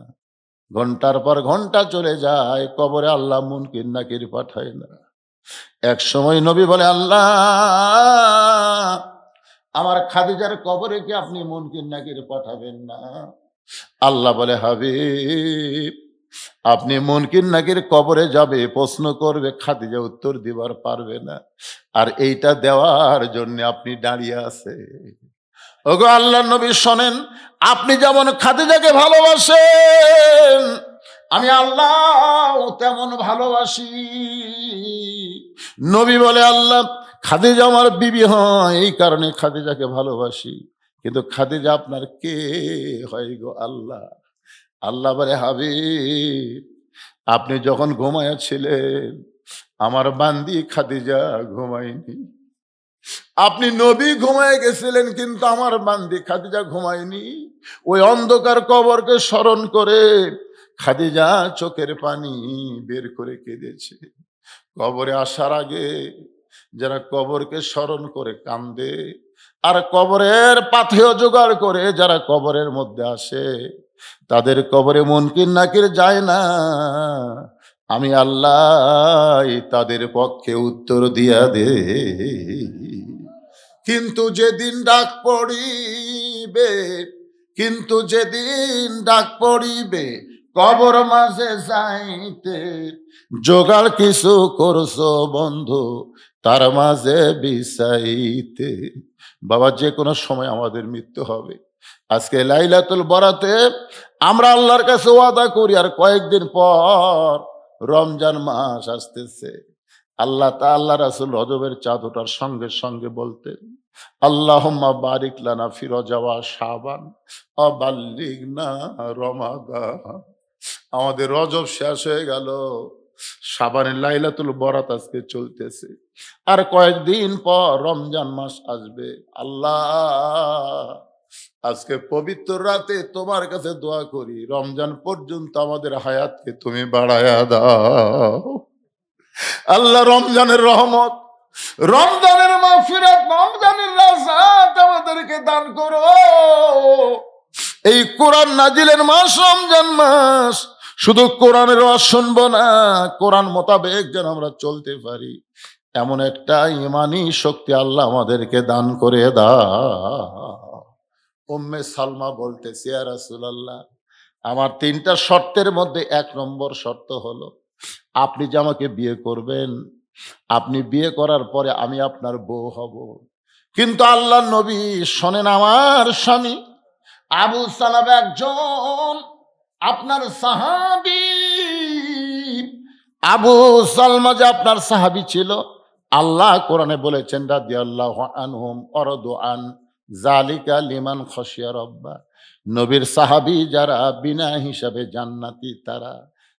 ঘন্টার পর ঘন্টা চলে যায়, কবরে আল্লাহ মুনকির নাকির পাঠায় না। এক সময় নবী বলে, আল্লাহ আমার খাদিজার কবরে কি আপনি মুনকির নাকির পাঠাবেন না? আল্লাহ বলে, হাবিব আপনি মুনকির নাকির কবরে যাবে, প্রশ্ন করবে, খাদিজা উত্তর দিবার পারবে না, আর এইটা দেওয়ার জন্য আপনি দাঁড়িয়ে আছে। ওগো আল্লাহ নবী শোনেন, আপনি যেমন খাদিজাকে ভালোবাসেন আমি আল্লাহ তেমন ভালোবাসি। নবী বলে, আল্লাহ খাদিজা আমার বিবি হয়, এই কারণে খাদিজাকে ভালোবাসি, কিন্তু খাদিজা আপনার কে হয় গো আল্লাহ? আল্লাহ বলে, হাবিব আপনি যখন ঘুমাইয়াছিলেন আমার বান্দি খাদিজা ঘুমায়নি। আপনি নবী ঘুমায় গেছিলেন কিন্তু আমার বান্দি খাদিজা ঘুমায়নি। ওই অন্ধকার কবরকে স্মরণ করে খাদিজা চোখের পানি বের করে কেঁদেছে। কবরে আসার আগে যারা কবরকে স্মরণ করে কান্দে, আর কবরের পাথেয় জোগাড় করে যারা কবরের মধ্যে আসে, তাদের কবরে মুনকির নাকির যায় না, আমি আল্লাহ তাদের পক্ষে উত্তর দিয়া দে। কিন্তু যেদিন ডাক পড়িবে, কিন্তু যেদিন ডাক পড়িবে কবর মাঝে যাইতে, জোগাড় কিছু করছো বন্ধু তার মাঝে বিছাইতে। বাবা, যে কোনো সময় আমাদের মৃত্যু হবে। আজকে লাইলাতুল বরাতে আমরা আল্লাহর কাছে ওয়াদা করি, আর কয়েকদিন পর রমজান মাস আসতেছে। আল্লাহ রাসূল রজবের চাঁদ ওঠার সঙ্গে সঙ্গে বলতেন, আল্লাহুম্মা বারিক লানা ফি রজব ওয়া শাবান ওয়া বাল্লিগনা রমাদান। আমাদের রজব শেষ হয়ে গেল, শাবানের লাইলাতুল বরাত আজকে চলতেছে, আর কয়েকদিন পর রমজান মাস আসবে। আল্লাহ, আজকে পবিত্র রাতে তোমার কাছে দোয়া করি, রমজান পর্যন্ত আমাদের হায়াতকে তুমি বাড়ায়া দাও। আল্লাহ, রমজানের রহমত, রমজানের মাগফিরাত, রমজানের রাহমাত আমাদেরকে দান করো। এই কোরআন নাজিলের মাস রমজান মাস, শুধু কোরআনের ওয়াজ শুনবো না, কোরআন মোতাবেক যেন আমরা চলতে পারি, এমন একটা ইমানি শক্তি আল্লাহ আমাদেরকে দান করে দাও। উম্মে সালমা বলতেছে, ইয়া রাসূলুল্লাহ, আমার 3টা শর্তের মধ্যে 1 নম্বর শর্ত হলো আপনি যে আমাকে বিয়ে করবেন, আপনি বিয়ে করার পরে আমি আপনার বউ হব। কিন্তু আল্লাহর নবী শোনেন, আমার স্বামী আবু সালামা একজন আপনার সাহাবী। আবু সালমা যে আপনার সাহাবী ছিল, আল্লাহ কোরআনে বলেছেন, রাদিয়াল্লাহু আনহুম ওয়ারাদু আন যালিকা লিমান খাশিয়া রাব্বা। নবীর সাহাবী যারা বিনা হিসাবে জান্নাতি তারা।